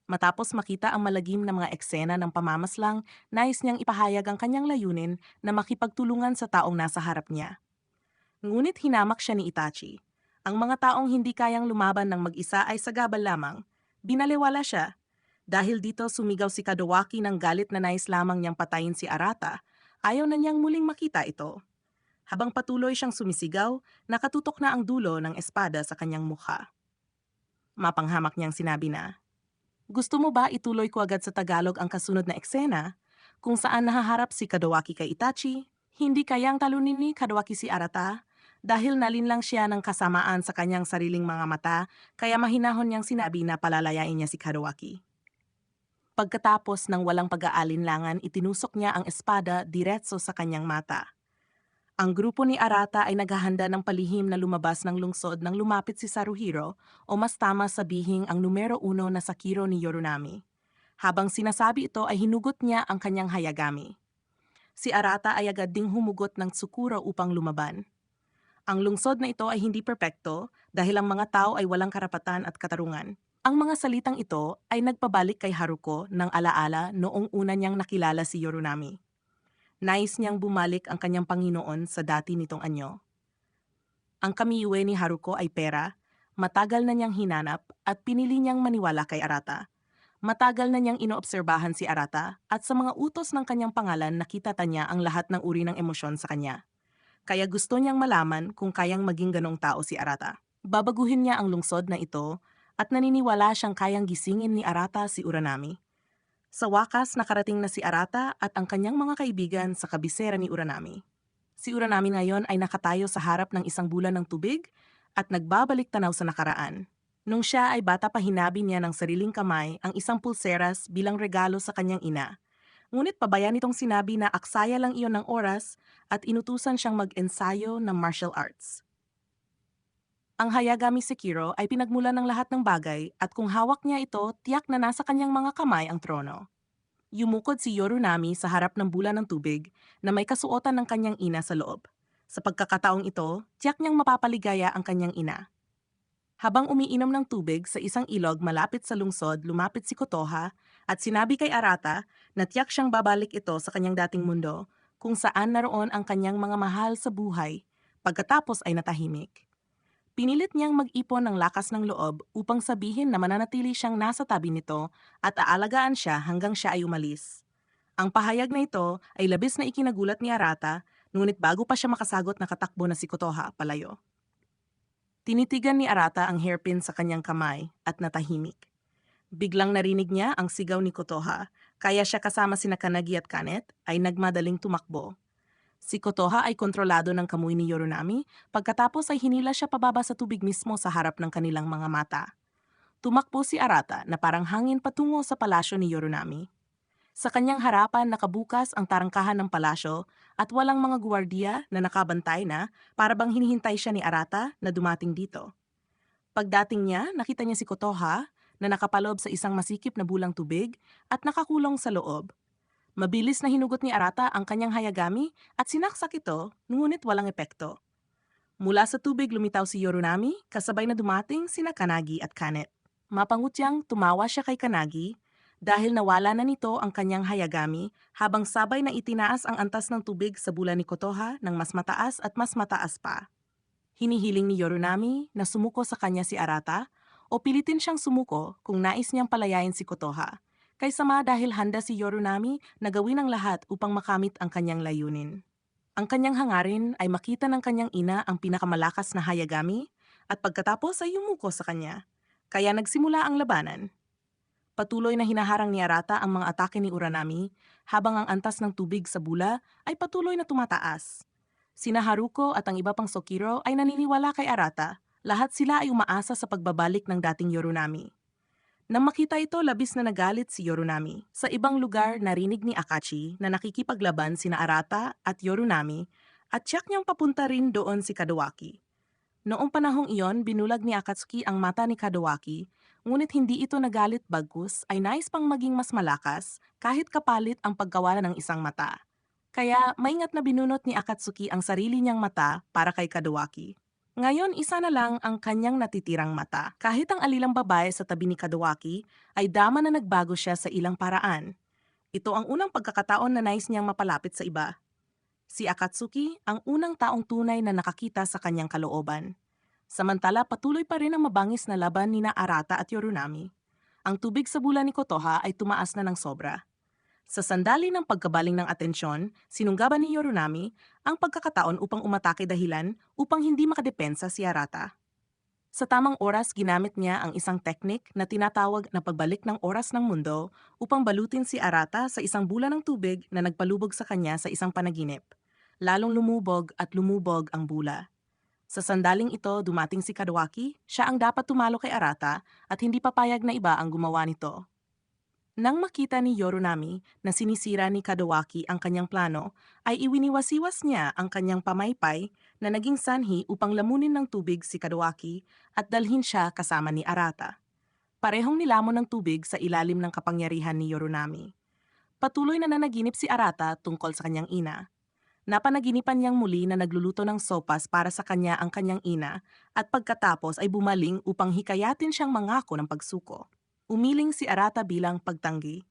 Matapos makita ang malagim na mga eksena ng pamamaslang, nais niyang ipahayag ang kanyang layunin na makipagtulungan sa taong nasa harap niya. Ngunit hinamak siya ni Itachi. Ang mga taong hindi kayang lumaban ng mag-isa ay sagabal lamang. Binaliwala siya. Dahil dito sumigaw si Kadawaki ng galit na nais lamang niyang patayin si Arata, ayaw na niyang muling makita ito. Habang patuloy siyang sumisigaw, nakatutok na ang dulo ng espada sa kanyang mukha. Mapanghamak niyang sinabi na, "Gusto mo ba ituloy ko agad sa Tagalog ang kasunod na eksena, kung saan nahaharap si Kadawaki kay Itachi, hindi kayang talunin ni Kadawaki si Arata, dahil nalinlang siya ng kasamaan sa kanyang sariling mga mata, kaya mahinahon niyang sinabi na palalayain niya si Kadawaki." Pagkatapos ng walang pag-aalinlangan, itinusok niya ang espada diretso sa kanyang mata. Ang grupo ni Arata ay naghahanda ng palihim na lumabas ng lungsod nang lumapit si Saruhiro, o mas tama sabihing ang numero 1 na sakiro ni Yorunami. Habang sinasabi ito ay hinugot niya ang kanyang hayagami. Si Arata ay agad ding humugot ng tsukuro upang lumaban. Ang lungsod na ito ay hindi perpekto dahil ang mga tao ay walang karapatan at katarungan. Ang mga salitang ito ay nagpabalik kay Haruko ng alaala noong una niyang nakilala si Yorunami. Nais niyang bumalik ang kanyang Panginoon sa dati nitong anyo. Ang kamiyuwe ni Haruko ay pera, matagal na niyang hinanap at pinili niyang maniwala kay Arata. Matagal na niyang inoobserbahan si Arata at sa mga utos ng kanyang pangalan nakita niya ang lahat ng uri ng emosyon sa kanya. Kaya gusto niyang malaman kung kayang maging ganong tao si Arata. Babaguhin niya ang lungsod na ito at naniniwala siyang kayang gisingin ni Arata si Uranami. Sa wakas, nakarating na si Arata at ang kanyang mga kaibigan sa kabisera ni Uranami. Si Uranami ngayon ay nakatayo sa harap ng isang bulan ng tubig at nagbabalik tanaw sa nakaraan. Nung siya ay bata pa, hinabi niya ng sariling kamay ang isang pulseras bilang regalo sa kanyang ina. Ngunit pabayan nitong sinabi na aksaya lang iyon ng oras at inutusan siyang mag-ensayo ng martial arts. Ang Hayagami Sekiro ay pinagmulan ng lahat ng bagay at kung hawak niya ito, tiyak na nasa kanyang mga kamay ang trono. Yumukod si Yorunami sa harap ng bulan ng tubig na may kasuotan ng kanyang ina sa loob. Sa pagkakataong ito, tiyak niyang mapapaligaya ang kanyang ina. Habang umiinom ng tubig sa isang ilog malapit sa lungsod, lumapit si Kotoha at sinabi kay Arata na tiyak siyang babalik ito sa kanyang dating mundo kung saan naroon ang kanyang mga mahal sa buhay, pagkatapos ay natahimik. Pinilit niyang mag-ipon ng lakas ng loob upang sabihin na mananatili siyang nasa tabi nito at aalagaan siya hanggang siya ay umalis. Ang pahayag na ito ay labis na ikinagulat ni Arata, ngunit bago pa siya makasagot nakatakbo na si Kotoha palayo. Tinitigan ni Arata ang hairpin sa kanyang kamay at natahimik. Biglang narinig niya ang sigaw ni Kotoha, kaya siya kasama sina Kanagi at Kanet ay nagmadaling tumakbo. Si Kotoha ay kontrolado ng kamuy ni Yorunami, pagkatapos ay hinila siya pababa sa tubig mismo sa harap ng kanilang mga mata. Tumakbo si Arata na parang hangin patungo sa palasyo ni Yorunami. Sa kanyang harapan nakabukas ang tarangkahan ng palasyo at walang mga guwardiya na nakabantay na para bang hinihintay siya ni Arata na dumating dito. Pagdating niya, nakita niya si Kotoha na nakapalob sa isang masikip na bulang tubig at nakakulong sa loob. Mabilis na hinugot ni Arata ang kanyang hayagami at sinaksak ito, ngunit walang epekto. Mula sa tubig lumitaw si Yorunami, kasabay na dumating sina Kanagi at Kanet. Mapangutyang tumawa siya kay Kanagi dahil nawala na nito ang kanyang hayagami habang sabay na itinaas ang antas ng tubig sa bula ni Kotoha ng mas mataas pa. Hinihiling ni Yorunami na sumuko sa kanya si Arata o pilitin siyang sumuko kung nais niyang palayain si Kotoha, kaysama dahil handa si Yorunami na gawin ang lahat upang makamit ang kanyang layunin. Ang kanyang hangarin ay makita ng kanyang ina ang pinakamalakas na hayagami at pagkatapos ay yumuko sa kanya. Kaya nagsimula ang labanan. Patuloy na hinaharang ni Arata ang mga atake ni Uranami habang ang antas ng tubig sa bula ay patuloy na tumataas. Sina Haruko at ang iba pang Sokiro ay naniniwala kay Arata, lahat sila ay umaasa sa pagbabalik ng dating Yorunami. Nang makita ito, labis na nagalit si Yorunami. Sa ibang lugar, narinig ni Akachi na nakikipaglaban sina Arata at Yorunami at tiyak niyang papunta rin doon si Kadawaki. Noong panahong iyon, binulag ni Akatsuki ang mata ni Kadawaki, ngunit hindi ito nagalit bagkus ay nais pang maging mas malakas kahit kapalit ang pagkawala ng isang mata. Kaya maingat na binunot ni Akatsuki ang sarili niyang mata para kay Kadawaki. Ngayon, isa na lang ang kanyang natitirang mata. Kahit ang alilang babae sa tabi ni Kadawaki ay dama na nagbago siya sa ilang paraan. Ito ang unang pagkakataon na nais niyang mapalapit sa iba. Si Akatsuki ang unang taong tunay na nakakita sa kanyang kalooban. Samantala, patuloy pa rin ang mabangis na laban ni Arata at Yorunami. Ang tubig sa bula ni Kotoha ay tumaas na ng sobra. Sa sandali ng pagkabaling ng atensyon, sinunggaban ni Yorunami ang pagkakataon upang umatake dahilan upang hindi makadepensa si Arata. Sa tamang oras, ginamit niya ang isang teknik na tinatawag na pagbalik ng oras ng mundo upang balutin si Arata sa isang bula ng tubig na nagpalubog sa kanya sa isang panaginip. Lalong lumubog ang bula. Sa sandaling ito, dumating si Kadawaki, siya ang dapat tumalo kay Arata at hindi papayag na iba ang gumawa nito. Nang makita ni Yorunami na sinisira ni Kadawaki ang kanyang plano, ay iwiniwasiwas niya ang kanyang pamaypay na naging sanhi upang lamunin ng tubig si Kadawaki at dalhin siya kasama ni Arata. Parehong nilamon ng tubig sa ilalim ng kapangyarihan ni Yorunami. Patuloy na nanaginip si Arata tungkol sa kanyang ina. Napanaginipan niyang muli na nagluluto ng sopas para sa kanya ang kanyang ina at pagkatapos ay bumaling upang hikayatin siyang mangako ng pagsuko. Umiling si Arata bilang pagtanggi.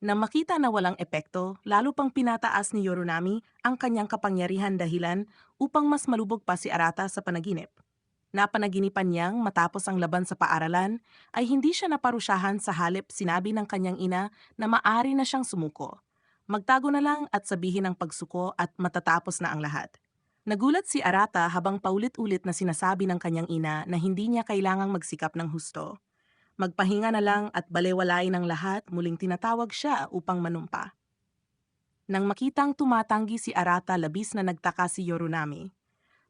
Nang makita na walang epekto, lalo pang pinataas ni Yorunami ang kanyang kapangyarihan dahilan upang mas malubog pa si Arata sa panaginip. Napanaginipan niyang matapos ang laban sa paaralan ay hindi siya naparusyahan sa halip sinabi ng kanyang ina na maaari na siyang sumuko. Magtago na lang at sabihin ang pagsuko at matatapos na ang lahat. Nagulat si Arata habang paulit-ulit na sinasabi ng kanyang ina na hindi niya kailangang magsikap ng husto. Magpahinga na lang at balewalain ang lahat, muling tinatawag siya upang manumpa. Nang makitang tumatanggi si Arata, labis na nagtaka si Yorunami.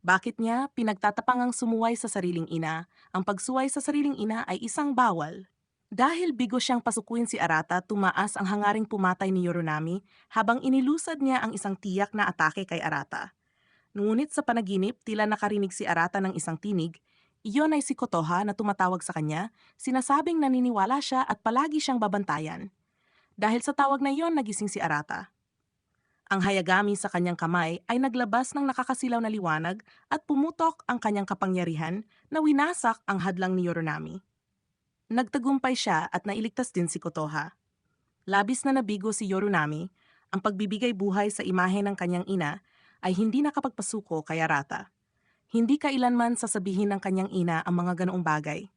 Bakit niya pinagtatapangang sumuway sa sariling ina? Ang pagsuway sa sariling ina ay isang bawal. Dahil bigo siyang pasukuin si Arata, tumaas ang hangaring pumatay ni Yorunami habang inilusad niya ang isang tiyak na atake kay Arata. Ngunit sa panaginip, tila nakarinig si Arata ng isang tinig. Iyon ay si Kotoha na tumatawag sa kanya, sinasabing naniniwala siya at palagi siyang babantayan. Dahil sa tawag na iyon, nagising si Arata. Ang Hayagami sa kanyang kamay ay naglabas ng nakakasilaw na liwanag at pumutok ang kanyang kapangyarihan na winasak ang hadlang ni Yoronami. Nagtagumpay siya at nailigtas din si Kotoha. Labis na nabigo si Yoronami, ang pagbibigay buhay sa imahe ng kanyang ina ay hindi nakapagpasuko kay Arata. Hindi kailanman sasabihin ng kanyang ina ang mga ganoong bagay.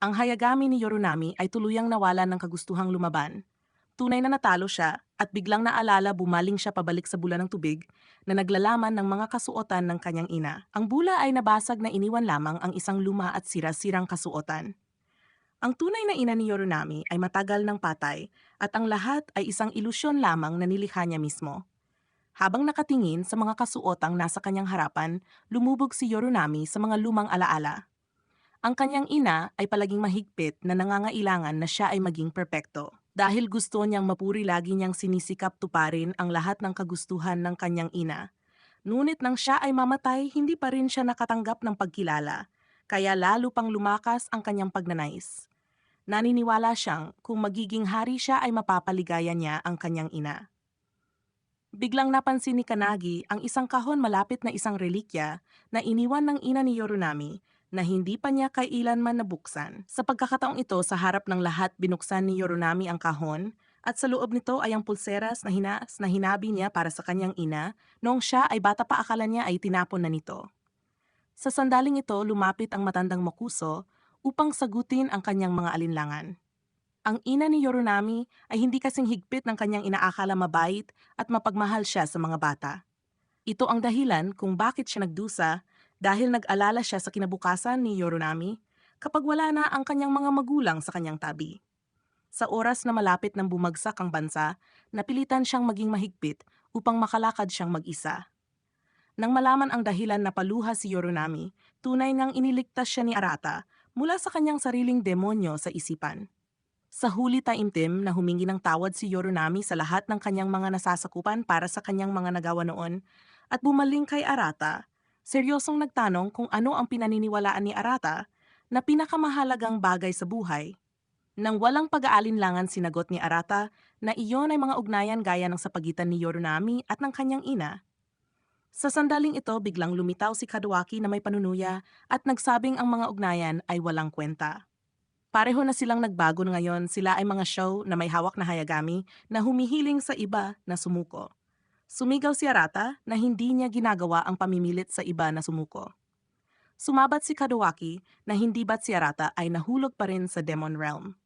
Ang Hayagami ni Yoronami ay tuluyang nawalan ng kagustuhang lumaban. Tunay na natalo siya at biglang naalala bumaling siya pabalik sa bula ng tubig na naglalaman ng mga kasuotan ng kanyang ina. Ang bula ay nabasag na iniwan lamang ang isang luma at sira-sirang kasuotan. Ang tunay na ina ni Yoronami ay matagal ng patay at ang lahat ay isang ilusyon lamang na nilikha niya mismo. Habang nakatingin sa mga kasuotang nasa kanyang harapan, lumubog si Yoronami sa mga lumang alaala. Ang kanyang ina ay palaging mahigpit na nangangailangan na siya ay maging perpekto. Dahil gusto niyang mapuri, lagi niyang sinisikap tuparin ang lahat ng kagustuhan ng kanyang ina. Ngunit nang siya ay mamatay, hindi pa rin siya nakatanggap ng pagkilala, kaya lalo pang lumakas ang kanyang pagnanais. Naniniwala siyang kung magiging hari siya ay mapapaligaya niya ang kanyang ina. Biglang napansin ni Kanagi ang isang kahon malapit na isang relikya na iniwan ng ina ni Yoronami na hindi pa niya kailanman nabuksan. Sa pagkakataong ito, sa harap ng lahat, binuksan ni Yoronami ang kahon at sa loob nito ay ang pulseras na hinabi niya para sa kanyang ina noong siya ay bata pa. Akala niya ay tinapon na nito. Sa sandaling ito, lumapit ang matandang Mokuso upang sagutin ang kanyang mga alinlangan. Ang ina ni Yoronami ay hindi kasing higpit ng kanyang inaakala mabait at mapagmahal siya sa mga bata. Ito ang dahilan kung bakit siya nagdusa, dahil nag-alala siya sa kinabukasan ni Yoronami kapag wala na ang kanyang mga magulang sa kanyang tabi. Sa oras na malapit ng bumagsak ang bansa, napilitan siyang maging mahigpit upang makalakad siyang mag-isa. Nang malaman ang dahilan na paluha si Yoronami, tunay ngang iniligtas siya ni Arata mula sa kanyang sariling demonyo sa isipan. Sa huli taimtim na humingi ng tawad si Yoronami sa lahat ng kanyang mga nasasakupan para sa kanyang mga nagawa noon at bumaling kay Arata, seryosong nagtanong kung ano ang pinaniniwalaan ni Arata na pinakamahalagang bagay sa buhay. Nang walang pag-aalinlangan, sinagot ni Arata na iyon ay mga ugnayan gaya ng sa pagitan ni Yoronami at ng kanyang ina. Sa sandaling ito, biglang lumitaw si Kadawaki na may panunuya at nagsabing ang mga ugnayan ay walang kwenta. Pareho na silang nagbago ngayon, sila ay mga show na may hawak na Hayagami na humihiling sa iba na sumuko. Sumigaw si Arata na hindi niya ginagawa ang pamimilit sa iba na sumuko. Sumabat si Kadawaki na hindi ba't si Arata ay nahulog pa rin sa Demon Realm.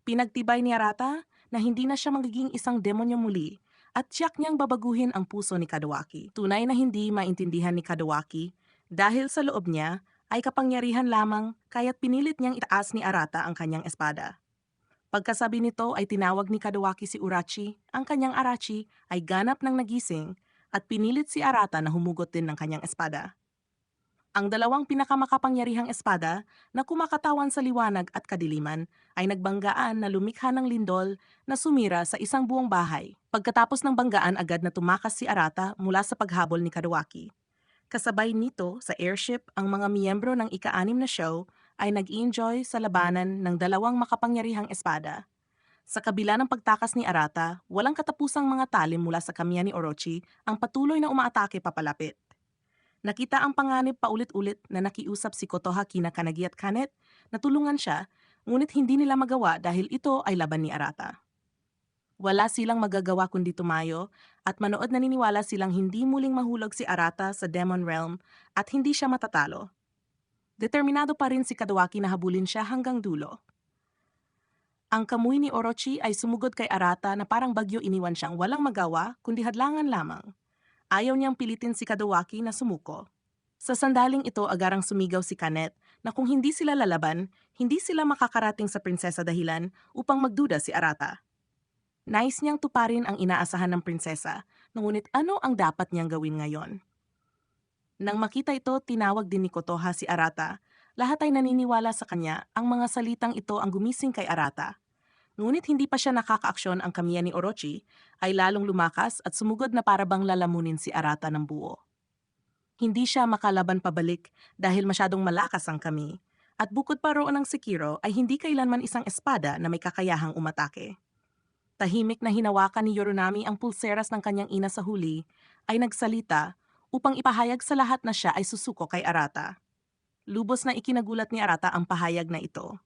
Pinagtibay ni Arata na hindi na siya magiging isang demonyo muli at tiyak niyang babaguhin ang puso ni Kadawaki. Tunay na hindi maintindihan ni Kadawaki dahil sa loob niya ay kapangyarihan lamang, kaya't pinilit niyang itaas ni Arata ang kanyang espada. Pagkasabi nito ay tinawag ni Kadawaki si Urachi. Ang kanyang Arachi ay ganap ng nagising at pinilit si Arata na humugot din ng kanyang espada. Ang dalawang pinakamakapangyarihang espada na kumakatawan sa liwanag at kadiliman ay nagbanggaan na lumikha ng lindol na sumira sa isang buong bahay. Pagkatapos ng banggaan, agad na tumakas si Arata mula sa paghabol ni Kadawaki. Kasabay nito sa airship, ang mga miyembro ng ika-6 na show ay nag-enjoy sa labanan ng dalawang makapangyarihang espada. Sa kabila ng pagtakas ni Arata, walang katapusang mga talim mula sa kamya ni Orochi ang patuloy na umaatake papalapit. Nakita ang panganib paulit-ulit na nakiusap si Kotoha kina Kanagi at Kanet na tulungan siya, ngunit hindi nila magawa dahil ito ay laban ni Arata. Wala silang magagawa kundi tumayo at manood. Naniniwala silang hindi muling mahulog si Arata sa Demon Realm at hindi siya matatalo. Determinado pa rin si Kadawaki na habulin siya hanggang dulo. Ang kamuy ni Orochi ay sumugod kay Arata na parang bagyo, iniwan siyang walang magawa kundi hadlangan lamang. Ayaw niyang pilitin si Kadawaki na sumuko. Sa sandaling ito, agarang sumigaw si Kanet na kung hindi sila lalaban, hindi sila makakarating sa prinsesa dahilan upang magduda si Arata. Nais niyang tuparin ang inaasahan ng prinsesa, ngunit ano ang dapat niyang gawin ngayon? Nang makita ito, tinawag din ni Kotoha si Arata. Lahat ay naniniwala sa kanya. Ang mga salitang ito ang gumising kay Arata. Ngunit hindi pa siya nakakaaksyon, ang kamya ni Orochi ay lalong lumakas at sumugod na parabang lalamunin si Arata ng buo. Hindi siya makalaban pabalik dahil masyadong malakas ang kami. At bukod pa roon ng Sekiro ay hindi kailanman isang espada na may kakayahang umatake. Tahimik na hinawakan ni Yoronami ang pulseras ng kanyang ina sa huli, ay nagsalita upang ipahayag sa lahat na siya ay susuko kay Arata. Lubos na ikinagulat ni Arata ang pahayag na ito.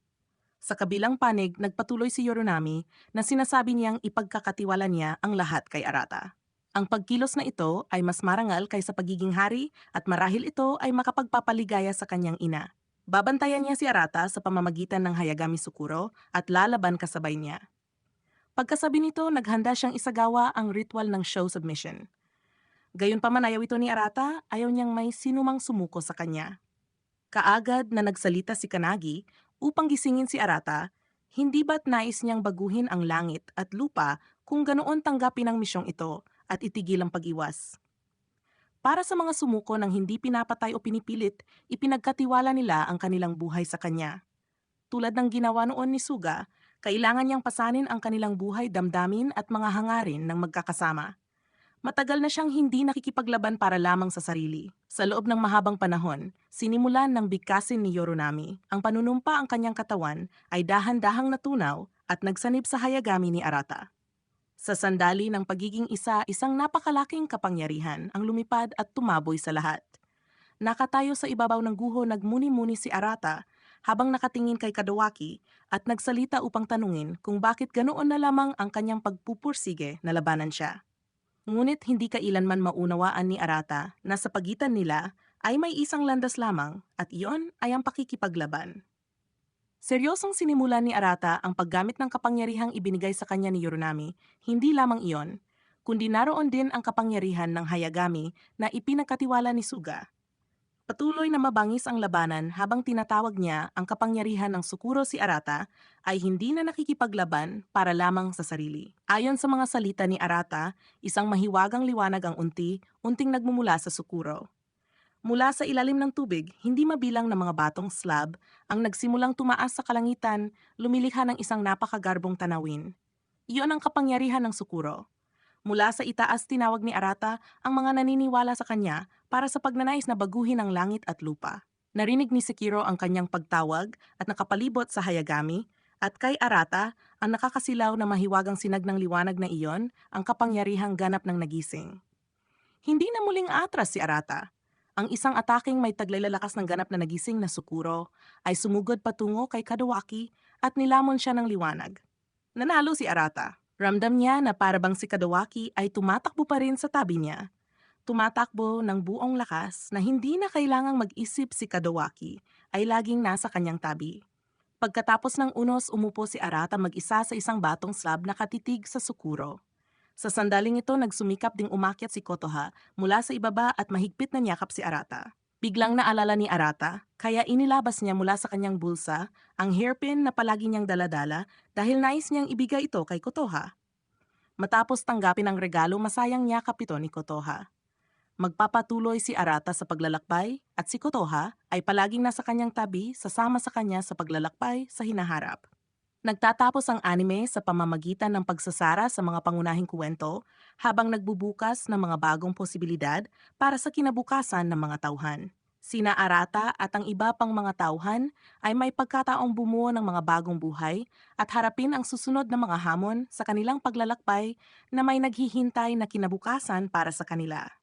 Sa kabilang panig, nagpatuloy si Yoronami na sinasabi niyang ipagkakatiwala niya ang lahat kay Arata. Ang pagkilos na ito ay mas marangal kaysa pagiging hari at marahil ito ay makapagpapaligaya sa kanyang ina. Babantayan niya si Arata sa pamamagitan ng Hayagami Sukuro at lalaban kasabay niya. Pagkasabi nito, naghanda siyang isagawa ang ritual ng show submission. Gayunpaman ayaw ito ni Arata, ayaw niyang may sinumang sumuko sa kanya. Kaagad na nagsalita si Kanagi upang gisingin si Arata, hindi ba't nais niyang baguhin ang langit at lupa kung ganoon tanggapin ang misyong ito at itigil ang pag-iwas. Para sa mga sumuko ng hindi pinapatay o pinipilit, ipinagkatiwala nila ang kanilang buhay sa kanya. Tulad ng ginawa noon ni Suga, kailangan niyang pasanin ang kanilang buhay, damdamin at mga hangarin ng magkakasama. Matagal na siyang hindi nakikipaglaban para lamang sa sarili. Sa loob ng mahabang panahon, sinimulan ng bigkasin ni Yoronami. Ang panunumpa ang kanyang katawan ay dahan-dahang natunaw at nagsanib sa Hayagami ni Arata. Sa sandali ng pagiging isa, isang napakalaking kapangyarihan ang lumipad at tumaboy sa lahat. Nakatayo sa ibabaw ng guho, nagmuni-muni si Arata habang nakatingin kay Kadawaki at nagsalita upang tanungin kung bakit ganoon na lamang ang kanyang pagpupursige na labanan siya. Ngunit hindi kailanman maunawaan ni Arata na sa pagitan nila ay may isang landas lamang at iyon ay ang pakikipaglaban. Seryosong sinimulan ni Arata ang paggamit ng kapangyarihang ibinigay sa kanya ni Yoronami, hindi lamang iyon, kundi naroon din ang kapangyarihan ng Hayagami na ipinagkatiwala ni Suga. Patuloy na mabangis ang labanan habang tinatawag niya ang kapangyarihan ng Sukuro si Arata ay hindi na nakikipaglaban para lamang sa sarili. Ayon sa mga salita ni Arata, isang mahiwagang liwanag ang unting nagmumula sa Sukuro. Mula sa ilalim ng tubig, hindi mabilang na mga batong slab ang nagsimulang tumaas sa kalangitan, lumilikha ng isang napakagarbong tanawin. Iyon ang kapangyarihan ng Sukuro. Mula sa itaas tinawag ni Arata ang mga naniniwala sa kanya para sa pagnanais na baguhin ang langit at lupa. Narinig ni Sekiro ang kanyang pagtawag at nakapalibot sa Hayagami, at kay Arata ang nakakasilaw na mahiwagang sinag ng liwanag na iyon ang kapangyarihang ganap ng nagising. Hindi na muling atras si Arata. Ang isang ataking may taglay lalakas ng ganap na nagising na Sukuro ay sumugod patungo kay Kadawaki at nilamon siya ng liwanag. Nanalo si Arata. Ramdam niya na parabang si Kadawaki ay tumatakbo pa rin sa tabi niya. Tumatakbo ng buong lakas na hindi na kailangang mag-isip si Kadawaki ay laging nasa kanyang tabi. Pagkatapos ng unos, umupo si Arata mag-isa sa isang batong slab na katitig sa Sukuro. Sa sandaling ito, nagsumikap ding umakyat si Kotoha mula sa ibaba at mahigpit na niyakap si Arata. Biglang naalala ni Arata, kaya inilabas niya mula sa kanyang bulsa ang hairpin na palagi niyang daladala dahil nais niyang ibigay ito kay Kotoha. Matapos tanggapin ang regalo, masayang niyakap ito ni Kotoha. Magpapatuloy si Arata sa paglalakbay at si Kotoha ay palaging nasa kanyang tabi, sasama sa kanya sa paglalakbay sa hinaharap. Nagtatapos ang anime sa pamamagitan ng pagsasara sa mga pangunahing kwento habang nagbubukas ng mga bagong posibilidad para sa kinabukasan ng mga tauhan. Sina Arata at ang iba pang mga tauhan ay may pagkataong bumuo ng mga bagong buhay at harapin ang susunod na mga hamon sa kanilang paglalakbay na may naghihintay na kinabukasan para sa kanila.